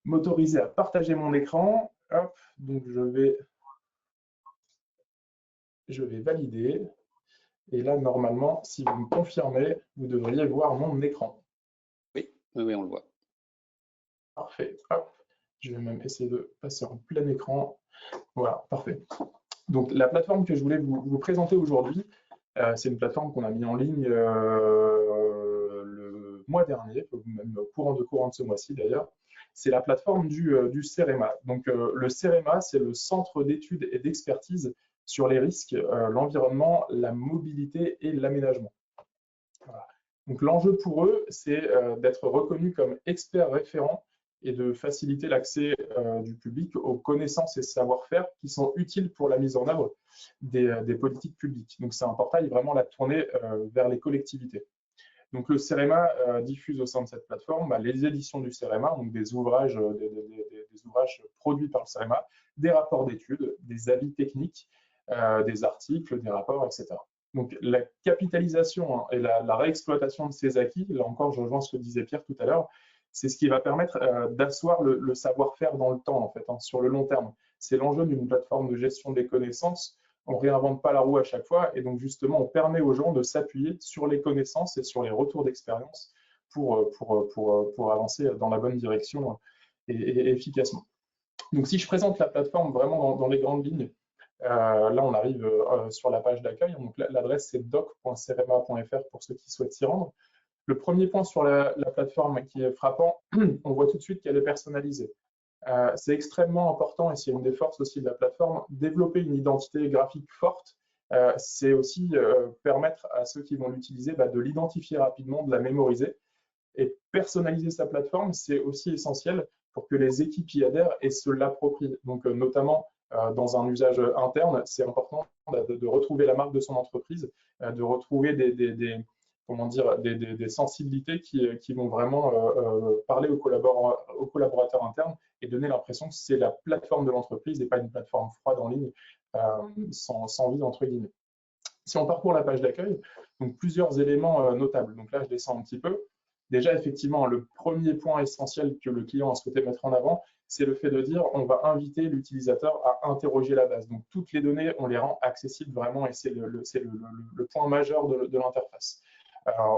m'autoriser à partager mon écran. Hop, donc je vais valider. Et là, normalement, si vous me confirmez, vous devriez voir mon écran. Oui, oui, on le voit. Parfait. Hop. Je vais même essayer de passer en plein écran. Voilà, parfait. Donc, la plateforme que je voulais vous présenter aujourd'hui, c'est une plateforme qu'on a mis en ligne le mois dernier, même courant de ce mois-ci d'ailleurs. C'est la plateforme du CEREMA. Donc, le CEREMA, c'est le Centre d'études et d'expertise sur les risques, l'environnement, la mobilité et l'aménagement. Voilà. Donc, l'enjeu pour eux, c'est d'être reconnus comme experts référents et de faciliter l'accès du public aux connaissances et savoir-faire qui sont utiles pour la mise en œuvre des politiques publiques. Donc, c'est un portail vraiment la tournée vers les collectivités. Donc, le CEREMA diffuse au sein de cette plateforme les éditions du CEREMA, donc des ouvrages produits par le CEREMA, des rapports d'études, des avis techniques, des articles, des rapports, etc. Donc, la capitalisation et la réexploitation de ces acquis, là encore, je rejoins ce que disait Pierre tout à l'heure, c'est ce qui va permettre d'asseoir le savoir-faire dans le temps, en fait, sur le long terme. C'est l'enjeu d'une plateforme de gestion des connaissances. On ne réinvente pas la roue à chaque fois, et donc justement, on permet aux gens de s'appuyer sur les connaissances et sur les retours d'expérience pour avancer dans la bonne direction et efficacement. Donc, si je présente la plateforme vraiment dans les grandes lignes, là, on arrive sur la page d'accueil. Donc, l'adresse, c'est doc.cerema.fr pour ceux qui souhaitent s'y rendre. Le premier point sur la plateforme qui est frappant, on voit tout de suite qu'elle est personnalisée. C'est extrêmement important, et c'est une des forces aussi de la plateforme, développer une identité graphique forte. C'est aussi permettre à ceux qui vont l'utiliser de l'identifier rapidement, de la mémoriser. Et personnaliser sa plateforme, c'est aussi essentiel pour que les équipes y adhèrent et se l'approprient. Donc, notamment dans un usage interne, c'est important de retrouver la marque de son entreprise, de retrouver des sensibilités qui vont vraiment parler aux collaborateurs internes et donner l'impression que c'est la plateforme de l'entreprise et pas une plateforme froide en ligne sans vie, entre guillemets. Si on parcourt la page d'accueil, donc plusieurs éléments notables. Donc là, je descends un petit peu. Déjà, effectivement, le premier point essentiel que le client a souhaité mettre en avant, c'est le fait de dire on va inviter l'utilisateur à interroger la base. Donc, toutes les données, on les rend accessibles vraiment et c'est le point majeur de l'interface.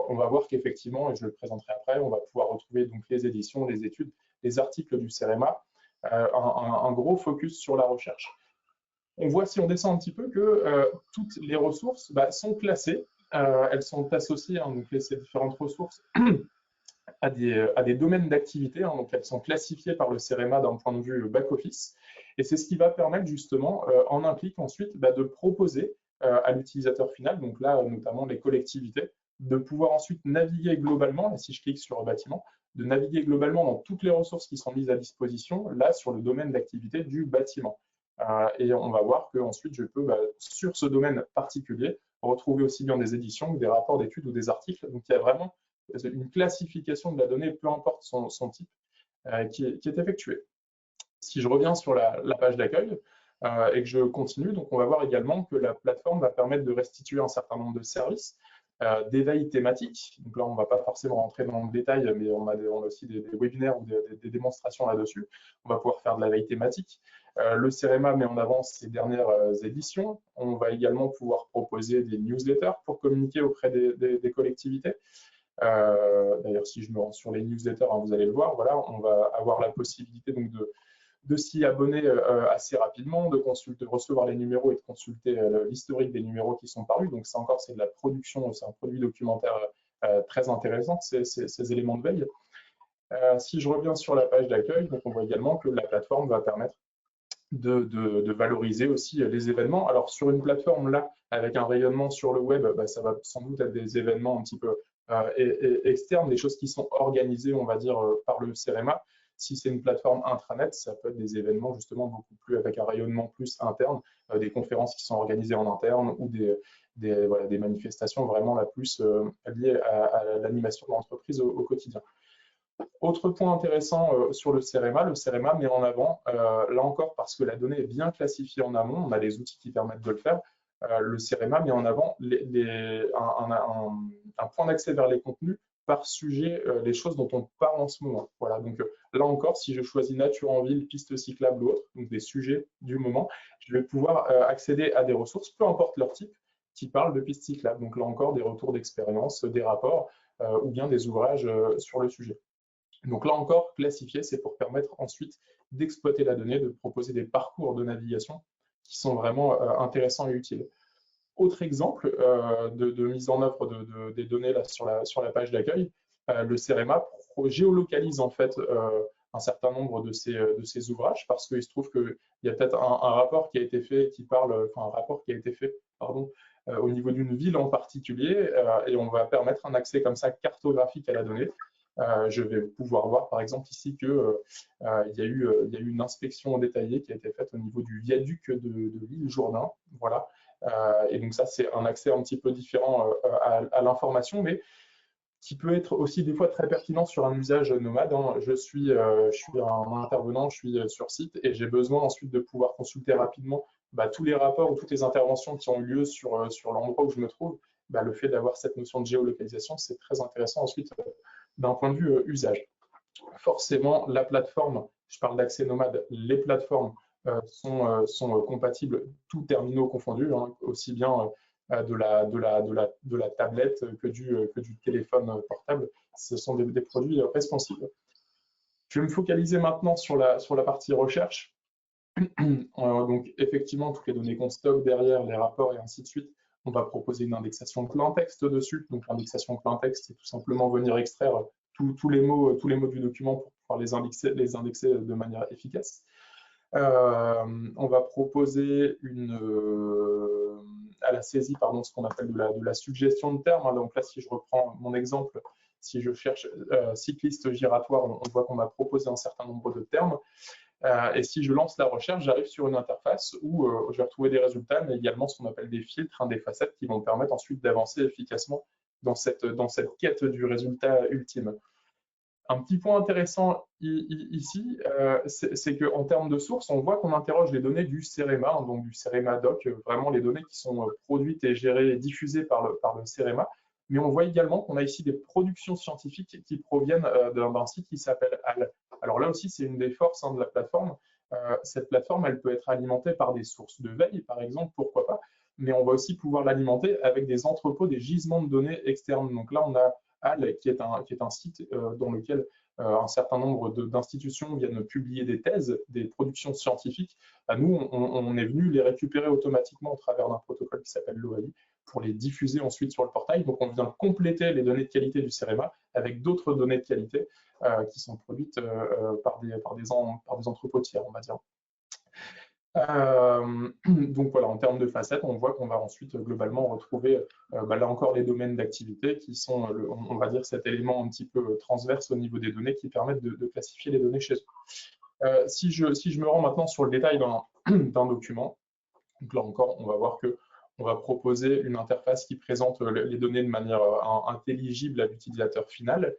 On va voir qu'effectivement, et je le présenterai après, on va pouvoir retrouver donc les éditions, les études, les articles du CEREMA, un gros focus sur la recherche. On voit, si on descend un petit peu, que toutes les ressources sont classées. Elles sont associées, donc ces différentes ressources, à des domaines d'activité. Donc, elles sont classifiées par le CEREMA d'un point de vue back-office. Et c'est ce qui va permettre justement, en implique ensuite, de proposer à l'utilisateur final, donc là, notamment les collectivités, de pouvoir ensuite naviguer globalement, et si je clique sur bâtiment, de naviguer globalement dans toutes les ressources qui sont mises à disposition, là, sur le domaine d'activité du bâtiment. Et on va voir qu'ensuite, je peux, sur ce domaine particulier, retrouver aussi bien des éditions, des rapports d'études ou des articles. Donc, il y a vraiment une classification de la donnée, peu importe son type, qui est effectuée. Si je reviens sur la page d'accueil et que je continue, donc on va voir également que la plateforme va permettre de restituer un certain nombre de services, d'éveil thématique. Donc là, on ne va pas forcément rentrer dans le détail, mais on a aussi des webinaires ou des démonstrations là-dessus. On va pouvoir faire de la veille thématique. Le CEREMA met en avant ses dernières éditions. On va également pouvoir proposer des newsletters pour communiquer auprès des collectivités. D'ailleurs, si je me rends sur les newsletters, hein, vous allez le voir, voilà, on va avoir la possibilité donc de s'y abonner assez rapidement, de recevoir les numéros et de consulter l'historique des numéros qui sont parus. Donc ça encore, c'est de la production, c'est un produit documentaire très intéressant, ces éléments de veille. Si je reviens sur la page d'accueil, donc on voit également que la plateforme va permettre de valoriser aussi les événements. Alors sur une plateforme là, avec un rayonnement sur le web, bah, ça va sans doute être des événements un petit peu externes, des choses qui sont organisées, on va dire, par le CEREMA. Si c'est une plateforme intranet, ça peut être des événements justement beaucoup plus avec un rayonnement plus interne, des conférences qui sont organisées en interne ou voilà, des manifestations vraiment la plus liées à l'animation de l'entreprise au quotidien. Autre point intéressant sur le CEREMA met en avant, là encore parce que la donnée est bien classifiée en amont, on a les outils qui permettent de le faire, le CEREMA met en avant un point d'accès vers les contenus par sujet, les choses dont on parle en ce moment. Voilà, donc là encore, si je choisis nature en ville, piste cyclable ou autre, donc des sujets du moment, je vais pouvoir accéder à des ressources, peu importe leur type, qui parlent de pistes cyclables. Donc là encore, des retours d'expérience, des rapports ou bien des ouvrages sur le sujet. Donc là encore, classifier, c'est pour permettre ensuite d'exploiter la donnée, de proposer des parcours de navigation qui sont vraiment intéressants et utiles. Autre exemple de mise en œuvre des données là, sur la page d'accueil, le CEREMA géolocalise en fait un certain nombre de ces ouvrages parce qu'il se trouve qu'il y a peut-être un rapport qui a été fait au niveau d'une ville en particulier et on va permettre un accès comme ça cartographique à la donnée. Je vais pouvoir voir par exemple ici qu'il y a eu une inspection détaillée qui a été faite au niveau du viaduc de l'île Jourdain. Voilà. Et donc ça, c'est un accès un petit peu différent à l'information, mais qui peut être aussi des fois très pertinent sur un usage nomade. Hein. Je suis un intervenant, je suis sur site et j'ai besoin ensuite de pouvoir consulter rapidement tous les rapports ou toutes les interventions qui ont eu lieu sur l'endroit où je me trouve. Le fait d'avoir cette notion de géolocalisation, c'est très intéressant ensuite d'un point de vue usage. Forcément, la plateforme, je parle d'accès nomade, les plateformes sont compatibles, tous terminaux confondus, hein, aussi bien de la tablette que du téléphone portable. Ce sont des produits responsives. Je vais me focaliser maintenant sur la partie recherche. Donc, effectivement, toutes les données qu'on stocke derrière, les rapports et ainsi de suite, on va proposer une indexation plein texte dessus. Donc, l'indexation plein texte, c'est tout simplement venir extraire tous les mots du document pour pouvoir les indexer de manière efficace. On va proposer à la saisie, ce qu'on appelle de la suggestion de termes. Donc là, si je reprends mon exemple, si je cherche cycliste giratoire, on voit qu'on m'a proposé un certain nombre de termes. Et si je lance la recherche, j'arrive sur une interface où je vais retrouver des résultats, mais également ce qu'on appelle des filtres, des facettes qui vont me permettre ensuite d'avancer efficacement dans cette quête du résultat ultime. Un petit point intéressant ici, c'est qu'en termes de sources, on voit qu'on interroge les données du CEREMA, hein, donc du CEREMA Doc, vraiment les données qui sont produites et gérées et diffusées par le CEREMA. Mais on voit également qu'on a ici des productions scientifiques qui proviennent d'un site qui s'appelle HAL. Alors là aussi, c'est une des forces de la plateforme. Cette plateforme, elle peut être alimentée par des sources de veille, par exemple, pourquoi pas, mais on va aussi pouvoir l'alimenter avec des entrepôts, des gisements de données externes. Donc là, on a HAL, qui est un site dans lequel un certain nombre d'institutions viennent publier des thèses, des productions scientifiques. Nous, on est venu les récupérer automatiquement au travers d'un protocole qui s'appelle l'OAI pour les diffuser ensuite sur le portail. Donc, on vient compléter les données de qualité du CEREMA avec d'autres données de qualité qui sont produites par des entrepôts tiers, on va dire. Donc voilà, en termes de facettes, on voit qu'on va ensuite globalement retrouver là encore les domaines d'activité qui sont, on va dire, cet élément un petit peu transverse au niveau des données qui permettent de classifier les données chez eux. Si je me rends maintenant sur le détail d'un document, donc là encore, on va voir qu'on va proposer une interface qui présente les données de manière intelligible à l'utilisateur final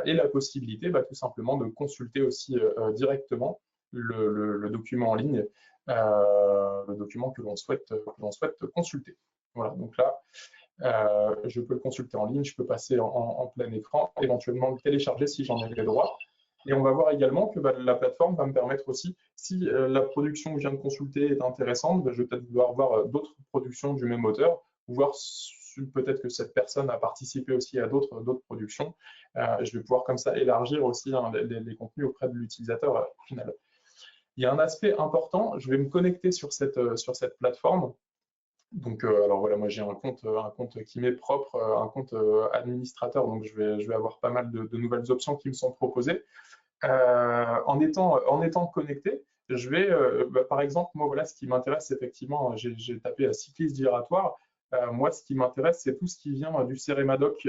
et la possibilité tout simplement de consulter aussi directement le document en ligne, le document que l'on souhaite consulter. Voilà, donc là, je peux le consulter en ligne, je peux passer en plein écran, éventuellement le télécharger si j'en ai les droits. Et on va voir également que la plateforme va me permettre aussi, si la production que je viens de consulter est intéressante, je vais peut-être vouloir voir d'autres productions du même auteur, ou voir peut-être que cette personne a participé aussi à d'autres productions. Je vais pouvoir comme ça élargir aussi les contenus auprès de l'utilisateur final. Il y a un aspect important, je vais me connecter sur cette plateforme. Donc, alors voilà, moi j'ai un compte qui m'est propre, un compte administrateur, donc je vais avoir pas mal de nouvelles options qui me sont proposées. En étant connecté, je vais, par exemple, moi voilà, ce qui m'intéresse effectivement, j'ai tapé cycliste giratoire. Moi, ce qui m'intéresse, c'est tout ce qui vient du CEREMADOC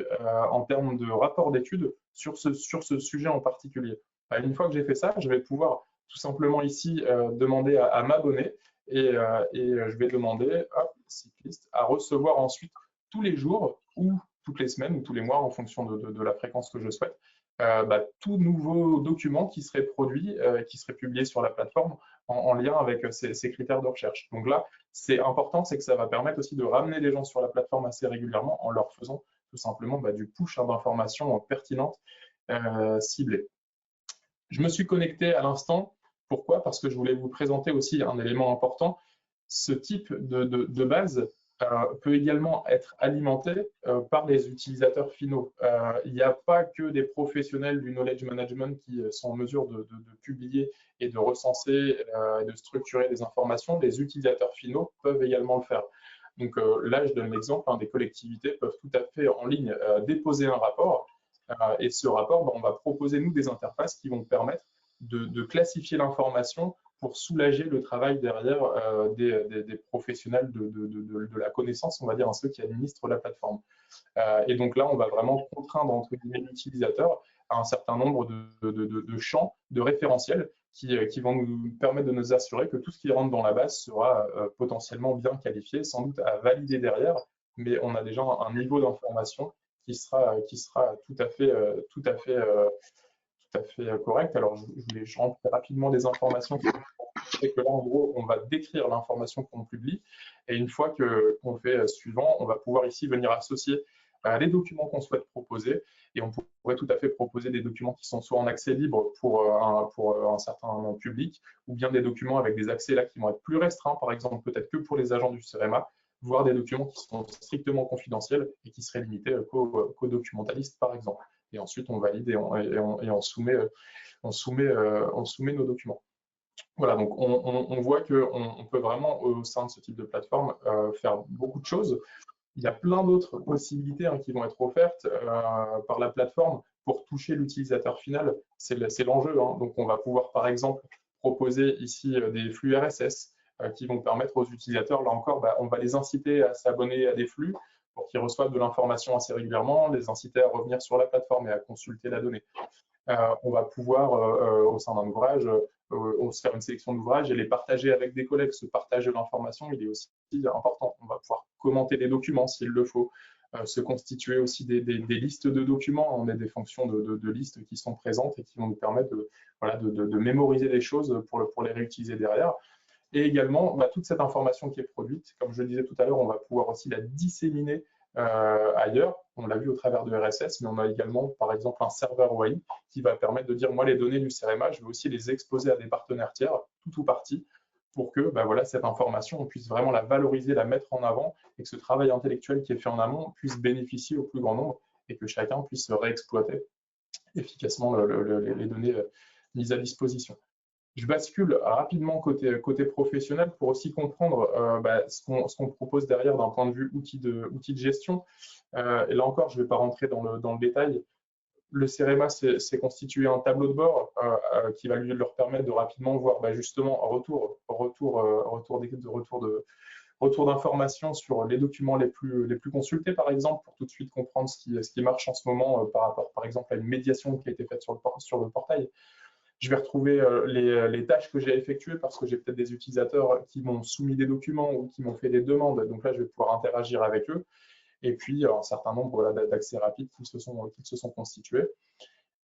en termes de rapport d'études sur ce sujet en particulier. Une fois que j'ai fait ça, je vais pouvoir tout simplement ici demander à m'abonner et je vais demander, hop, cycliste, à recevoir ensuite tous les jours ou toutes les semaines ou tous les mois en fonction de la fréquence que je souhaite, tout nouveau document qui serait produit, qui serait publié sur la plateforme en lien avec ces critères de recherche. Donc là, c'est important, c'est que ça va permettre aussi de ramener les gens sur la plateforme assez régulièrement en leur faisant tout simplement du push d'informations pertinentes, ciblées. Je me suis connecté à l'instant. Pourquoi? Parce que je voulais vous présenter aussi un élément important. Ce type de base peut également être alimenté par les utilisateurs finaux. Il n'y a pas que des professionnels du knowledge management qui sont en mesure de publier et de recenser et de structurer des informations. Les utilisateurs finaux peuvent également le faire. Donc là, je donne l'exemple, des collectivités peuvent tout à fait en ligne déposer un rapport et ce rapport, on va proposer nous des interfaces qui vont permettre de classifier l'information pour soulager le travail derrière des professionnels de la connaissance, on va dire, ceux qui administrent la plateforme. Et donc là, on va vraiment contraindre entre guillemets l'utilisateur à un certain nombre de champs, de référentiels qui vont nous permettre de nous assurer que tout ce qui rentre dans la base sera potentiellement bien qualifié, sans doute à valider derrière, mais on a déjà un niveau d'information qui sera tout à fait correct. Alors, je rentre rapidement des informations. C'est que là, en gros, on va décrire l'information qu'on publie. Et une fois qu'on fait suivant, on va pouvoir ici venir associer les documents qu'on souhaite proposer. Et on pourrait tout à fait proposer des documents qui sont soit en accès libre pour un certain public, ou bien des documents avec des accès là qui vont être plus restreints, par exemple, peut-être que pour les agents du CEREMA, voire des documents qui sont strictement confidentiels et qui seraient limités qu'aux documentalistes, par exemple. Et ensuite, on valide et on soumet nos documents. Voilà, donc on voit qu'on peut vraiment, au sein de ce type de plateforme, faire beaucoup de choses. Il y a plein d'autres possibilités qui vont être offertes par la plateforme pour toucher l'utilisateur final. C'est l'enjeu. Donc, on va pouvoir, par exemple, proposer ici des flux RSS qui vont permettre aux utilisateurs, là encore, on va les inciter à s'abonner à des flux pour qu'ils reçoivent de l'information assez régulièrement, les inciter à revenir sur la plateforme et à consulter la donnée. On va pouvoir, au sein d'un ouvrage, on se faire une sélection d'ouvrages et les partager avec des collègues. Ce partage de l'information, il est aussi important. On va pouvoir commenter des documents s'il le faut, se constituer aussi des listes de documents. On a des fonctions de listes qui sont présentes et qui vont nous permettre de mémoriser des choses pour les réutiliser derrière. Et également, toute cette information qui est produite, comme je le disais tout à l'heure, on va pouvoir aussi la disséminer ailleurs. On l'a vu au travers de RSS, mais on a également, par exemple, un serveur OAI qui va permettre de dire, moi, les données du CEREMA, je vais aussi les exposer à des partenaires tiers, tout ou partie, pour que cette information, on puisse vraiment la valoriser, la mettre en avant, et que ce travail intellectuel qui est fait en amont puisse bénéficier au plus grand nombre, et que chacun puisse réexploiter efficacement les données mises à disposition. Je bascule rapidement côté professionnel pour aussi comprendre ce qu'on propose derrière d'un point de vue outil de gestion. Et là encore, je ne vais pas rentrer dans le détail. Le CEREMA s'est constitué un tableau de bord qui va leur permettre de rapidement voir justement retour d'informations sur les documents les plus consultés, par exemple, pour tout de suite comprendre ce qui marche en ce moment par rapport, par exemple, à une médiation qui a été faite sur le portail. Je vais retrouver les tâches que j'ai effectuées parce que j'ai peut-être des utilisateurs qui m'ont soumis des documents ou qui m'ont fait des demandes. Donc là, je vais pouvoir interagir avec eux. Et puis, un certain nombre d'accès rapides qui se sont constitués.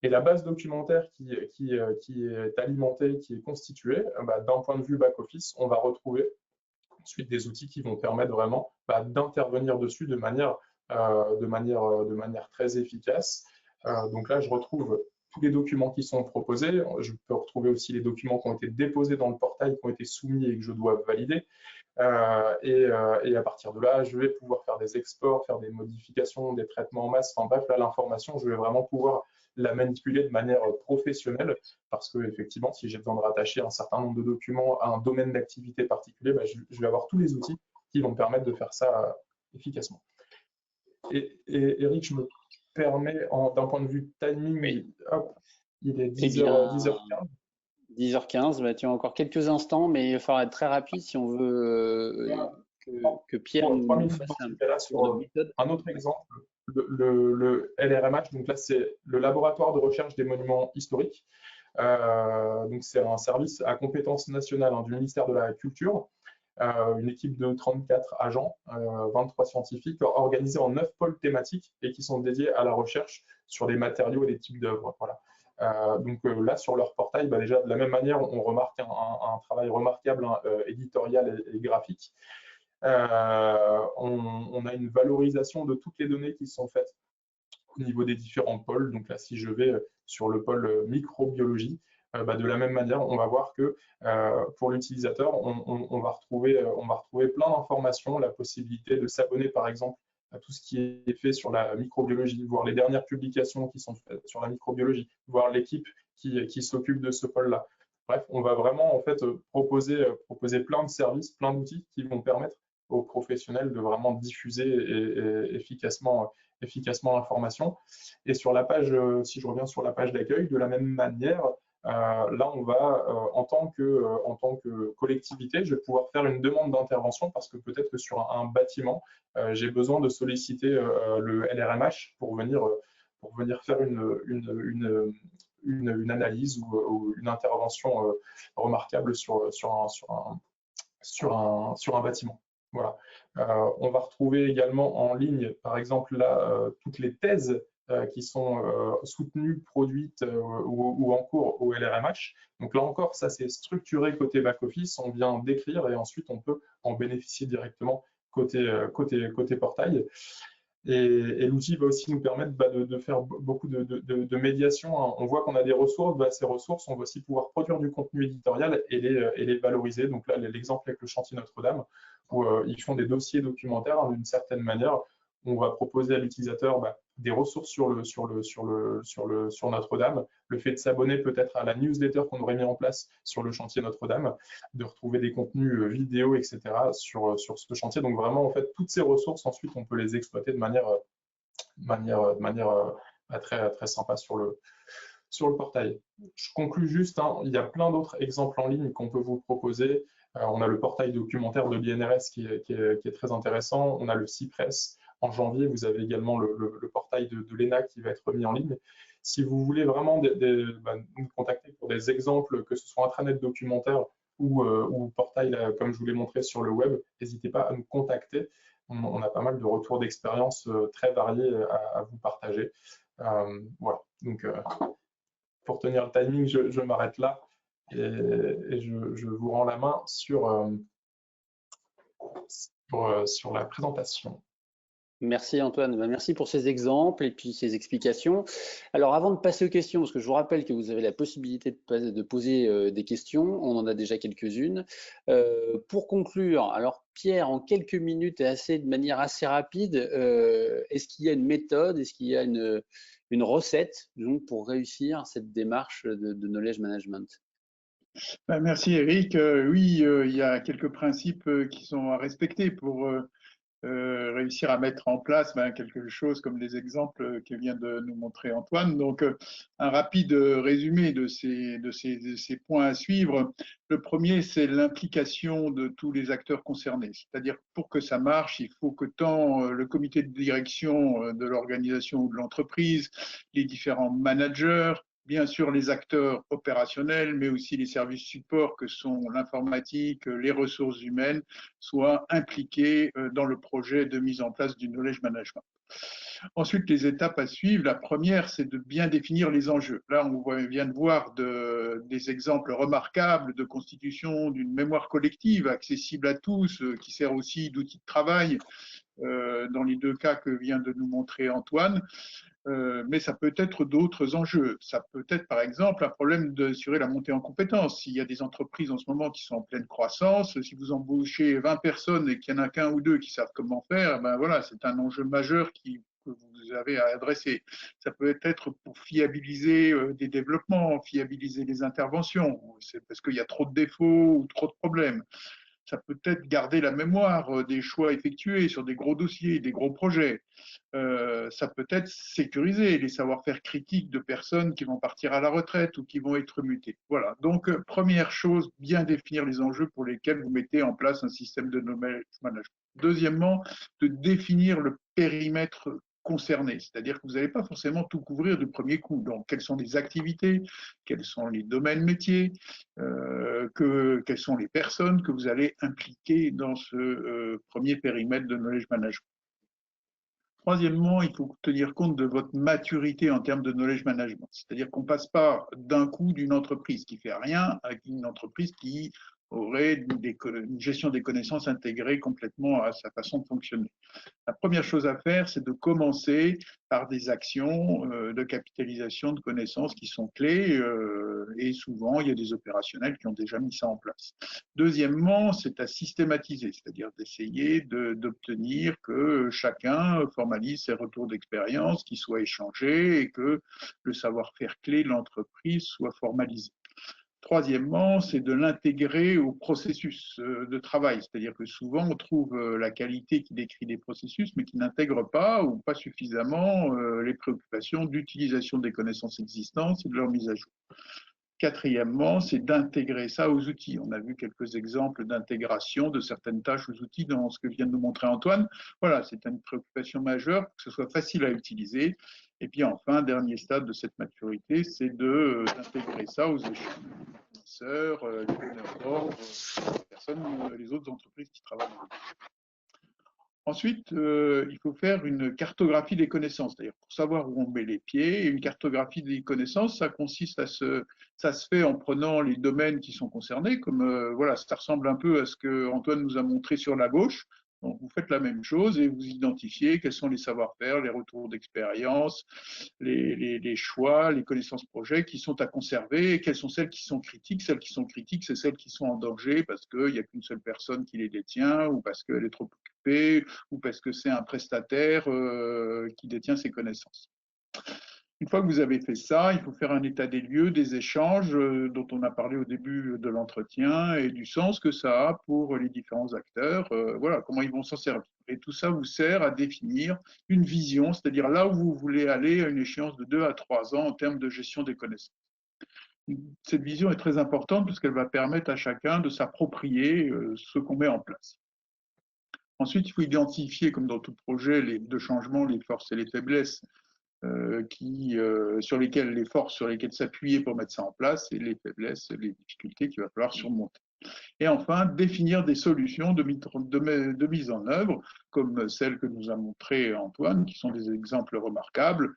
Et la base documentaire qui est alimentée, qui est constituée, d'un point de vue back-office, on va retrouver ensuite des outils qui vont permettre vraiment d'intervenir dessus de manière très efficace. Donc là, je retrouve tous les documents qui sont proposés. Je peux retrouver aussi les documents qui ont été déposés dans le portail, qui ont été soumis et que je dois valider. Et à partir de là, je vais pouvoir faire des exports, faire des modifications, des traitements en masse. Enfin bref, là, l'information, je vais vraiment pouvoir la manipuler de manière professionnelle parce que effectivement, si j'ai besoin de rattacher un certain nombre de documents à un domaine d'activité particulier, bah, je vais avoir tous les outils qui vont me permettre de faire ça efficacement. Et Eric, je me permets, d'un point de vue timing, Oui. hop, il est 10h15. 10h15, bah, tu as encore quelques instants, mais il va falloir être très rapide si on veut que Pierre nous fasse un tour de méthode. Un autre exemple, le LRMH, donc là c'est le laboratoire de recherche des monuments historiques. Donc c'est un service à compétence nationale du ministère de la Culture. Une équipe de 34 agents, 23 scientifiques, organisés en 9 pôles thématiques et qui sont dédiés à la recherche sur les matériaux et les types d'œuvres. Voilà. Donc là, sur leur portail, bah, déjà de la même manière, on remarque un travail remarquable éditorial et graphique. On a une valorisation de toutes les données qui sont faites au niveau des différents pôles. Donc là, si je vais sur le pôle microbiologie, bah, de la même manière, on va voir que pour l'utilisateur, on va retrouver plein d'informations, la possibilité de s'abonner par exemple à tout ce qui est fait sur la microbiologie, voir les dernières publications qui sont faites sur la microbiologie, voir l'équipe qui s'occupe de ce pôle-là. Bref, on va vraiment en fait proposer plein de services, plein d'outils qui vont permettre aux professionnels de vraiment diffuser et efficacement l'information. Et sur la page, si je reviens sur la page d'accueil, de la même manière, là, on va, en tant que collectivité, je vais pouvoir faire une demande d'intervention parce que peut-être que sur un bâtiment, j'ai besoin de solliciter le LRMH pour venir faire une analyse ou une intervention remarquable sur un bâtiment. Voilà. On va retrouver également en ligne, par exemple, là, toutes les thèses qui sont soutenues, produites ou en cours au LRMH. Donc là encore, ça c'est structuré côté back-office, on vient d'écrire et ensuite on peut en bénéficier directement côté portail. Et l'outil va aussi nous permettre de faire beaucoup de médiation. On voit qu'on a des ressources, ces ressources, on va aussi pouvoir produire du contenu éditorial et les valoriser. Donc là, l'exemple avec le chantier Notre-Dame, où ils font des dossiers documentaires d'une certaine manière. On va proposer à l'utilisateur des ressources sur Notre-Dame, le fait de s'abonner peut-être à la newsletter qu'on aurait mis en place sur le chantier Notre-Dame, de retrouver des contenus vidéo, etc. sur ce chantier. Donc vraiment, en fait, toutes ces ressources, ensuite, on peut les exploiter de manière très, très sympa sur le portail. Je conclus juste, il y a plein d'autres exemples en ligne qu'on peut vous proposer. On a le portail documentaire de l'INRS qui est très intéressant. On a le CIPRES. En janvier, vous avez également le portail de l'ENA qui va être mis en ligne. Si vous voulez vraiment nous contacter pour des exemples, que ce soit intranet documentaire ou portail, comme je vous l'ai montré sur le web, n'hésitez pas à nous contacter. On a pas mal de retours d'expérience très variés à vous partager. Voilà. Donc, pour tenir le timing, je m'arrête là et je vous rends la main sur la présentation. Merci Antoine, merci pour ces exemples et puis ces explications. Alors avant de passer aux questions, parce que je vous rappelle que vous avez la possibilité de poser des questions, on en a déjà quelques-unes. Pour conclure, alors Pierre, en quelques minutes et de manière assez rapide, est-ce qu'il y a une méthode, est-ce qu'il y a une recette donc, pour réussir cette démarche de knowledge management? Merci Eric. Oui, il y a quelques principes qui sont à respecter pour réussir à mettre en place quelque chose comme les exemples que vient de nous montrer Antoine. Donc, un rapide résumé de ces points à suivre. Le premier, c'est l'implication de tous les acteurs concernés. C'est-à-dire, pour que ça marche, il faut que tant le comité de direction de l'organisation ou de l'entreprise, les différents managers, bien sûr les acteurs opérationnels, mais aussi les services support que sont l'informatique, les ressources humaines, soient impliqués dans le projet de mise en place du knowledge management. Ensuite, les étapes à suivre. La première, c'est de bien définir les enjeux. Là, on vient de voir des exemples remarquables de constitution d'une mémoire collective accessible à tous, qui sert aussi d'outil de travail dans les deux cas que vient de nous montrer Antoine. mais ça peut être d'autres enjeux. Ça peut être, par exemple, un problème d'assurer la montée en compétences. S'il y a des entreprises en ce moment qui sont en pleine croissance, si vous embauchez 20 personnes et qu'il n'y en a qu'un ou deux qui savent comment faire, ben voilà, c'est un enjeu majeur que vous avez à adresser. Ça peut être pour fiabiliser des développements, fiabiliser les interventions. C'est parce qu'il y a trop de défauts ou trop de problèmes. Ça peut être garder la mémoire des choix effectués sur des gros dossiers, des gros projets. Ça peut être sécuriser les savoir-faire critiques de personnes qui vont partir à la retraite ou qui vont être mutées. Voilà. Donc, première chose, bien définir les enjeux pour lesquels vous mettez en place un système de knowledge management. Deuxièmement, de définir le périmètre concerné, c'est-à-dire que vous n'allez pas forcément tout couvrir du premier coup. Donc, quelles sont les activités, quels sont les domaines métiers, quelles sont les personnes que vous allez impliquer dans ce premier périmètre de knowledge management. Troisièmement, il faut tenir compte de votre maturité en termes de knowledge management. C'est-à-dire qu'on ne passe pas d'un coup d'une entreprise qui ne fait rien à une entreprise qui aurait une gestion des connaissances intégrée complètement à sa façon de fonctionner. La première chose à faire, c'est de commencer par des actions de capitalisation de connaissances qui sont clés et souvent, il y a des opérationnels qui ont déjà mis ça en place. Deuxièmement, c'est à systématiser, c'est-à-dire d'essayer d'obtenir que chacun formalise ses retours d'expérience, qu'ils soient échangés et que le savoir-faire clé de l'entreprise soit formalisé. Troisièmement, c'est de l'intégrer au processus de travail, c'est-à-dire que souvent on trouve la qualité qui décrit des processus, mais qui n'intègre pas ou pas suffisamment les préoccupations d'utilisation des connaissances existantes et de leur mise à jour. Quatrièmement, c'est d'intégrer ça aux outils. On a vu quelques exemples d'intégration de certaines tâches aux outils dans ce que vient de nous montrer Antoine. Voilà, c'est une préoccupation majeure, que ce soit facile à utiliser. Et puis enfin, dernier stade de cette maturité, c'est d'intégrer ça aux échanges, les donneurs d'ordre, les autres entreprises qui travaillent avec eux. Ensuite, il faut faire une cartographie des connaissances, c'est-à-dire pour savoir où on met les pieds. Et une cartographie des connaissances, ça consiste ça se fait en prenant les domaines qui sont concernés, comme voilà, ça ressemble un peu à ce que Antoine nous a montré sur la gauche. Donc, vous faites la même chose et vous identifiez quels sont les savoir-faire, les retours d'expérience, les choix, les connaissances projets qui sont à conserver et quelles sont celles qui sont critiques. Celles qui sont critiques, c'est celles qui sont en danger parce qu'il n'y a qu'une seule personne qui les détient ou parce qu'elle est trop occupée ou parce que c'est un prestataire qui détient ces connaissances. Une fois que vous avez fait ça, il faut faire un état des lieux, des échanges dont on a parlé au début de l'entretien et du sens que ça a pour les différents acteurs. Voilà, comment ils vont s'en servir. Et tout ça vous sert à définir une vision, c'est-à-dire là où vous voulez aller à une échéance de 2 à 3 ans en termes de gestion des connaissances. Cette vision est très importante parce qu'elle va permettre à chacun de s'approprier ce qu'on met en place. Ensuite, il faut identifier, comme dans tout projet de changement, les forces et les faiblesses sur lesquelles s'appuyer pour mettre ça en place et les faiblesses, les difficultés qu'il va falloir surmonter. Et enfin, définir des solutions de mise en œuvre, comme celles que nous a montrées Antoine, qui sont des exemples remarquables,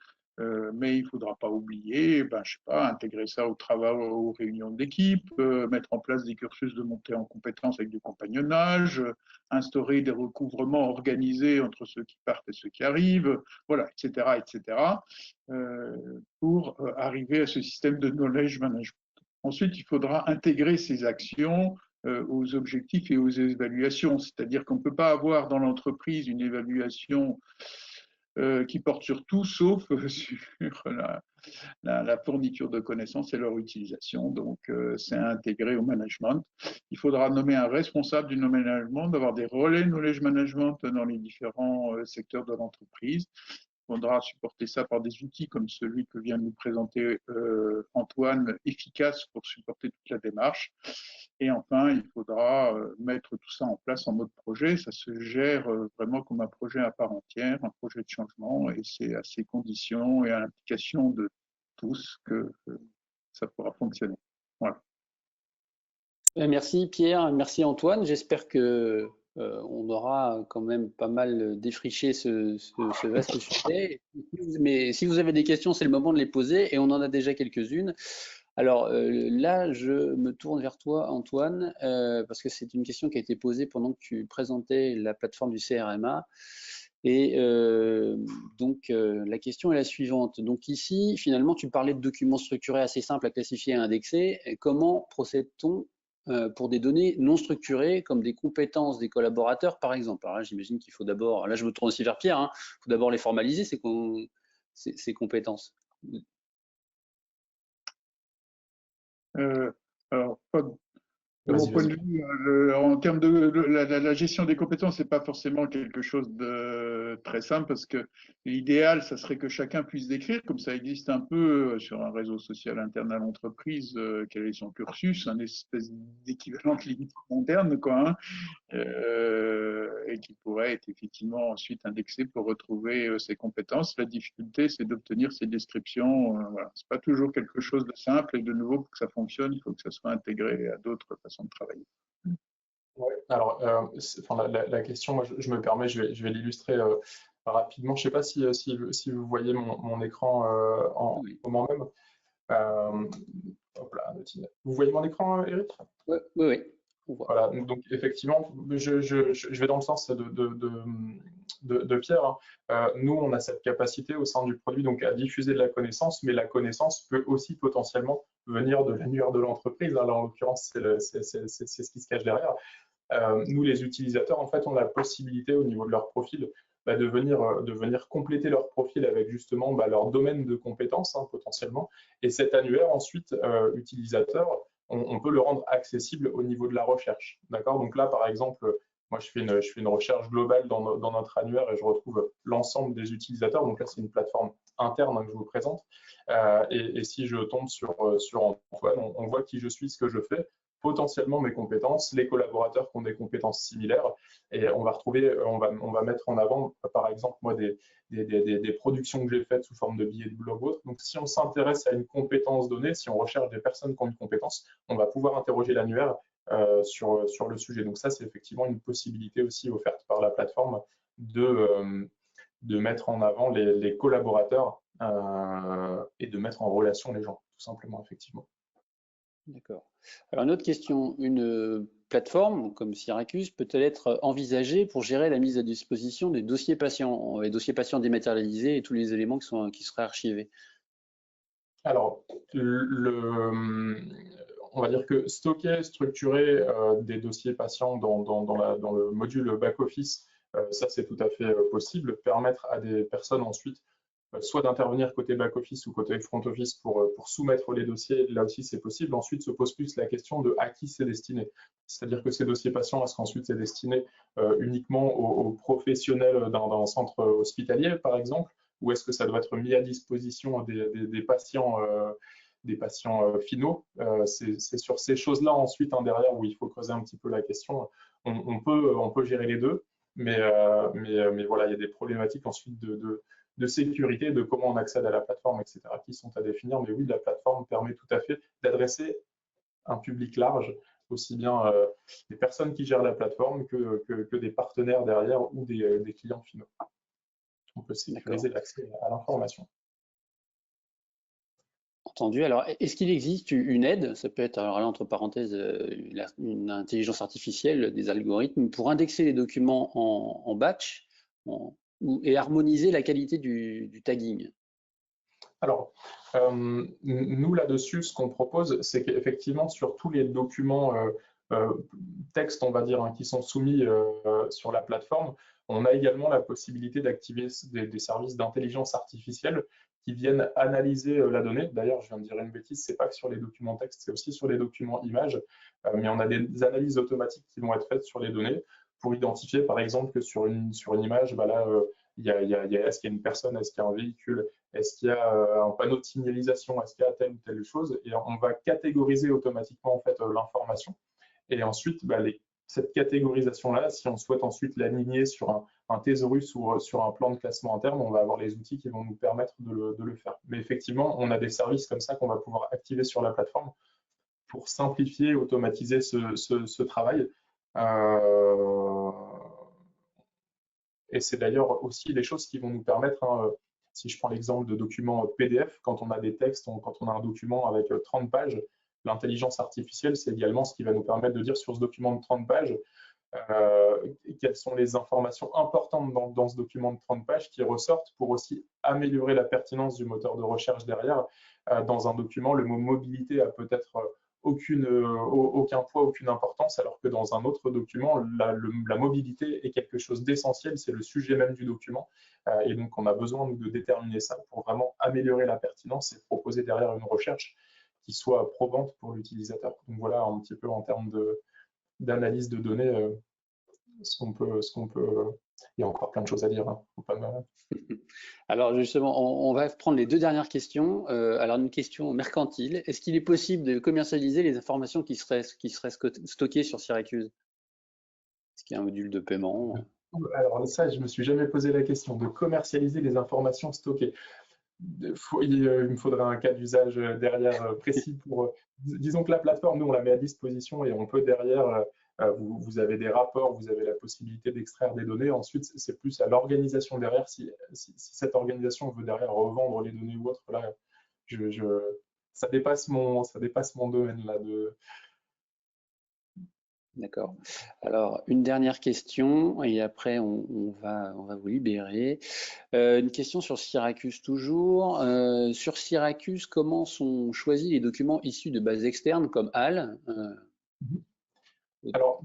mais il ne faudra pas oublier, je sais pas, intégrer ça au travail, aux réunions d'équipe, mettre en place des cursus de montée en compétences avec du compagnonnage, instaurer des recouvrements organisés entre ceux qui partent et ceux qui arrivent, voilà, etc., pour arriver à ce système de knowledge management. Ensuite, il faudra intégrer ces actions aux objectifs et aux évaluations, c'est-à-dire qu'on ne peut pas avoir dans l'entreprise une évaluation qui porte sur tout sauf sur la fourniture de connaissances et leur utilisation. Donc, c'est intégré au management. Il faudra nommer un responsable du knowledge management, d'avoir des relais knowledge management dans les différents secteurs de l'entreprise. Il faudra supporter ça par des outils comme celui que vient de nous présenter Antoine, efficace pour supporter toute la démarche. Et enfin, il faudra mettre tout ça en place en mode projet. Ça se gère vraiment comme un projet à part entière, un projet de changement, et c'est à ces conditions et à l'implication de tous que ça pourra fonctionner. Voilà. Merci Pierre, merci Antoine. J'espère que on aura quand même pas mal défriché ce vaste sujet. Mais si vous avez des questions, c'est le moment de les poser et on en a déjà quelques-unes. Alors là, je me tourne vers toi, Antoine, parce que c'est une question qui a été posée pendant que tu présentais la plateforme du CRMA. Et donc, la question est la suivante. Donc ici, finalement, tu parlais de documents structurés assez simples à classifier et à indexer. Et comment procède-t-on pour des données non structurées, comme des compétences des collaborateurs, par exemple? Alors là, j'imagine qu'il faut d'abord, là je me tourne aussi vers Pierre, il faut d'abord les formaliser, ces compétences. Alors, de mon point de vue, en termes de la gestion des compétences, c'est pas forcément quelque chose de très simple parce que l'idéal, ça serait que chacun puisse décrire, comme ça existe un peu sur un réseau social interne à l'entreprise, quel est son cursus, un espèce d'équivalent de LinkedIn moderne, quoi, hein, et qui pourrait être effectivement ensuite indexé pour retrouver ses compétences. La difficulté, c'est d'obtenir ces descriptions. Voilà. C'est pas toujours quelque chose de simple et de nouveau, pour que ça fonctionne, il faut que ça soit intégré à d'autres façons de travailler. Ouais, alors, enfin, la question, moi, je me permets, je vais l'illustrer rapidement. Je ne sais pas si vous voyez mon écran Oui. au moment même. Hop là, vous voyez mon écran, Eric? Oui, oui, oui. Voilà, donc effectivement, je vais dans le sens de Pierre, hein. Nous, on a cette capacité au sein du produit donc, à diffuser de la connaissance, mais la connaissance peut aussi potentiellement venir de l'annuaire de l'entreprise. Là, en l'occurrence, c'est ce qui se cache derrière. Nous, les utilisateurs, en fait, ont la possibilité au niveau de leur profil de venir compléter leur profil avec justement leur domaine de compétences hein, potentiellement. Et cet annuaire, ensuite, utilisateur, on peut le rendre accessible au niveau de la recherche. D'accord? Donc là, par exemple, moi, je fais une recherche globale dans notre annuaire et je retrouve l'ensemble des utilisateurs. Donc là, c'est une plateforme interne hein, que je vous présente. Et si je tombe sur Antoine, on voit qui je suis, ce que je fais, potentiellement mes compétences, les collaborateurs qui ont des compétences similaires, et on va retrouver, on va mettre en avant, par exemple, moi, des productions que j'ai faites sous forme de billets de blog ou autre. Donc, si on s'intéresse à une compétence donnée, si on recherche des personnes qui ont une compétence, on va pouvoir interroger l'annuaire sur le sujet. Donc, ça, c'est effectivement une possibilité aussi offerte par la plateforme de mettre en avant les collaborateurs et de mettre en relation les gens, tout simplement, effectivement. D'accord. Alors, une autre question, une plateforme comme Syracuse peut-elle être envisagée pour gérer la mise à disposition des dossiers patients, les dossiers patients dématérialisés et tous les éléments qui seraient archivés? Alors, on va dire que stocker, structurer des dossiers patients dans le module back-office, ça c'est tout à fait possible. Permettre à des personnes ensuite soit d'intervenir côté back-office ou côté front-office pour soumettre les dossiers, là aussi c'est possible. Ensuite se pose plus la question de à qui c'est destiné. C'est-à-dire que ces dossiers patients, est-ce qu'ensuite c'est destiné uniquement aux professionnels d'un centre hospitalier, par exemple, ou est-ce que ça doit être mis à disposition des patients finaux? C'est sur ces choses-là ensuite hein, derrière où il faut creuser un petit peu la question. On peut gérer les deux, mais voilà, il y a des problématiques ensuite de sécurité, de comment on accède à la plateforme, etc., qui sont à définir. Mais oui, la plateforme permet tout à fait d'adresser un public large, aussi bien des personnes qui gèrent la plateforme que des partenaires derrière ou des clients finaux. On peut sécuriser l'accès à l'information. Entendu. Alors, est-ce qu'il existe une aide, ça peut être, alors là, entre parenthèses, une intelligence artificielle, des algorithmes, pour indexer les documents en batch et harmoniser la qualité du tagging? Alors, nous là-dessus, ce qu'on propose, c'est qu'effectivement, sur tous les documents texte, on va dire, hein, qui sont soumis sur la plateforme, on a également la possibilité d'activer des services d'intelligence artificielle qui viennent analyser la donnée. D'ailleurs, je viens de dire une bêtise, c'est pas que sur les documents texte, c'est aussi sur les documents images, mais on a des analyses automatiques qui vont être faites sur les données pour identifier, par exemple, que sur une image, bah là, est-ce qu'il y a une personne, est-ce qu'il y a un véhicule, est-ce qu'il y a un panneau de signalisation, est-ce qu'il y a telle ou telle chose, et on va catégoriser automatiquement en fait l'information. Et ensuite, cette catégorisation-là, si on souhaite ensuite l'aligner sur un thésaurus ou sur un plan de classement interne, on va avoir les outils qui vont nous permettre de le faire. Mais effectivement, on a des services comme ça qu'on va pouvoir activer sur la plateforme pour simplifier, automatiser ce travail. Et c'est d'ailleurs aussi des choses qui vont nous permettre, hein, si je prends l'exemple de documents PDF, quand on a des textes, quand on a un document avec 30 pages, l'intelligence artificielle, c'est également ce qui va nous permettre de dire sur ce document de 30 pages, quelles sont les informations importantes dans ce document de 30 pages qui ressortent pour aussi améliorer la pertinence du moteur de recherche derrière. Dans un document, le mot mobilité a peut-être aucun poids, aucune importance, alors que dans un autre document, la mobilité est quelque chose d'essentiel, c'est le sujet même du document. Et donc, on a besoin de déterminer ça pour vraiment améliorer la pertinence et proposer derrière une recherche qui soit probante pour l'utilisateur. Donc voilà un petit peu en termes d'analyse de données, ce qu'on peut. Il y a encore plein de choses à dire. Hein. Faut pas Alors justement, on va prendre les deux dernières questions. Alors une question mercantile. Est-ce qu'il est possible de commercialiser les informations qui seraient stockées sur Syracuse? Est-ce qu'il y a un module de paiement? Alors ça, je me suis jamais posé la question de commercialiser les informations stockées. Il me faudrait un cas d'usage derrière précis pour. Disons que la plateforme, nous, on la met à disposition et on peut derrière. Vous avez des rapports, vous avez la possibilité d'extraire des données. Ensuite, c'est plus à l'organisation derrière. Si cette organisation veut derrière revendre les données ou autre, là, ça dépasse mon domaine là de. D'accord. Alors, une dernière question et après, on va vous libérer. Une question sur Syracuse toujours. Sur Syracuse, comment sont choisis les documents issus de bases externes comme HAL? Alors,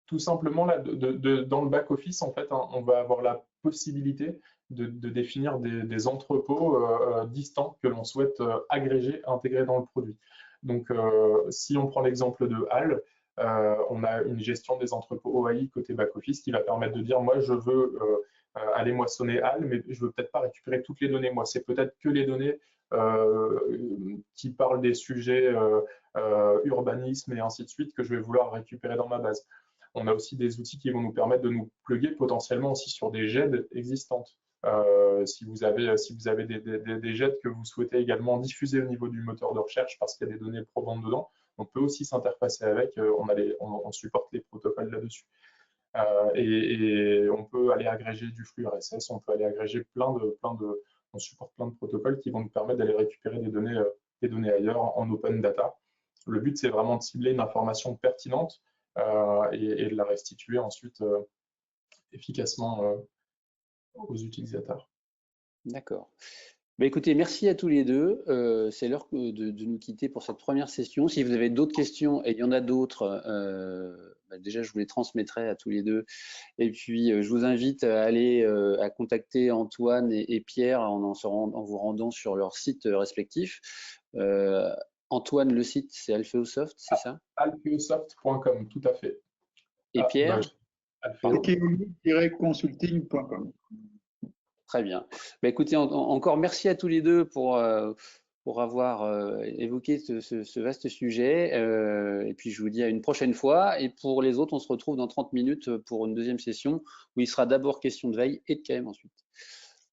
tout simplement, là, dans le back-office, en fait, hein, on va avoir la possibilité de définir des entrepôts distants que l'on souhaite agréger, intégrer dans le produit. Donc, si on prend l'exemple de HAL, on a une gestion des entrepôts OAI côté back-office qui va permettre de dire, moi, je veux aller moissonner HAL, mais je veux peut-être pas récupérer toutes les données. Moi, c'est peut-être que les données qui parlent des sujets urbanisme et ainsi de suite que je vais vouloir récupérer dans ma base. On a aussi des outils qui vont nous permettre de nous plugger potentiellement aussi sur des GED existantes. Si vous avez des GED que vous souhaitez également diffuser au niveau du moteur de recherche parce qu'il y a des données probantes dedans, on peut aussi s'interfacer avec, on supporte les protocoles là-dessus. Et on peut aller agréger du flux RSS, on peut aller agréger on supporte plein de protocoles qui vont nous permettre d'aller récupérer des données ailleurs en open data. Le but, c'est vraiment de cibler une information pertinente et de la restituer ensuite efficacement aux utilisateurs. D'accord. Bah, écoutez, merci à tous les deux. C'est l'heure de nous quitter pour cette première session. Si vous avez d'autres questions, et il y en a d'autres, déjà je vous les transmettrai à tous les deux. Et puis je vous invite à aller à contacter Antoine et Pierre en vous rendant sur leur site respectif. Antoine, le site, c'est Alfeosoft, c'est ça? Alfeosoft.com, tout à fait. Et Pierre? keoyu-consulting.com. Très bien. Bah, écoutez, encore merci à tous les deux pour avoir évoqué ce vaste sujet. Et puis, je vous dis à une prochaine fois. Et pour les autres, on se retrouve dans 30 minutes pour une deuxième session où il sera d'abord question de veille et de KM ensuite.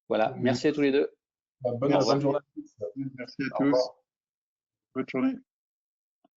Voilà. Merci à tous les deux. Bonne journée. Merci à tous. Bonne journée.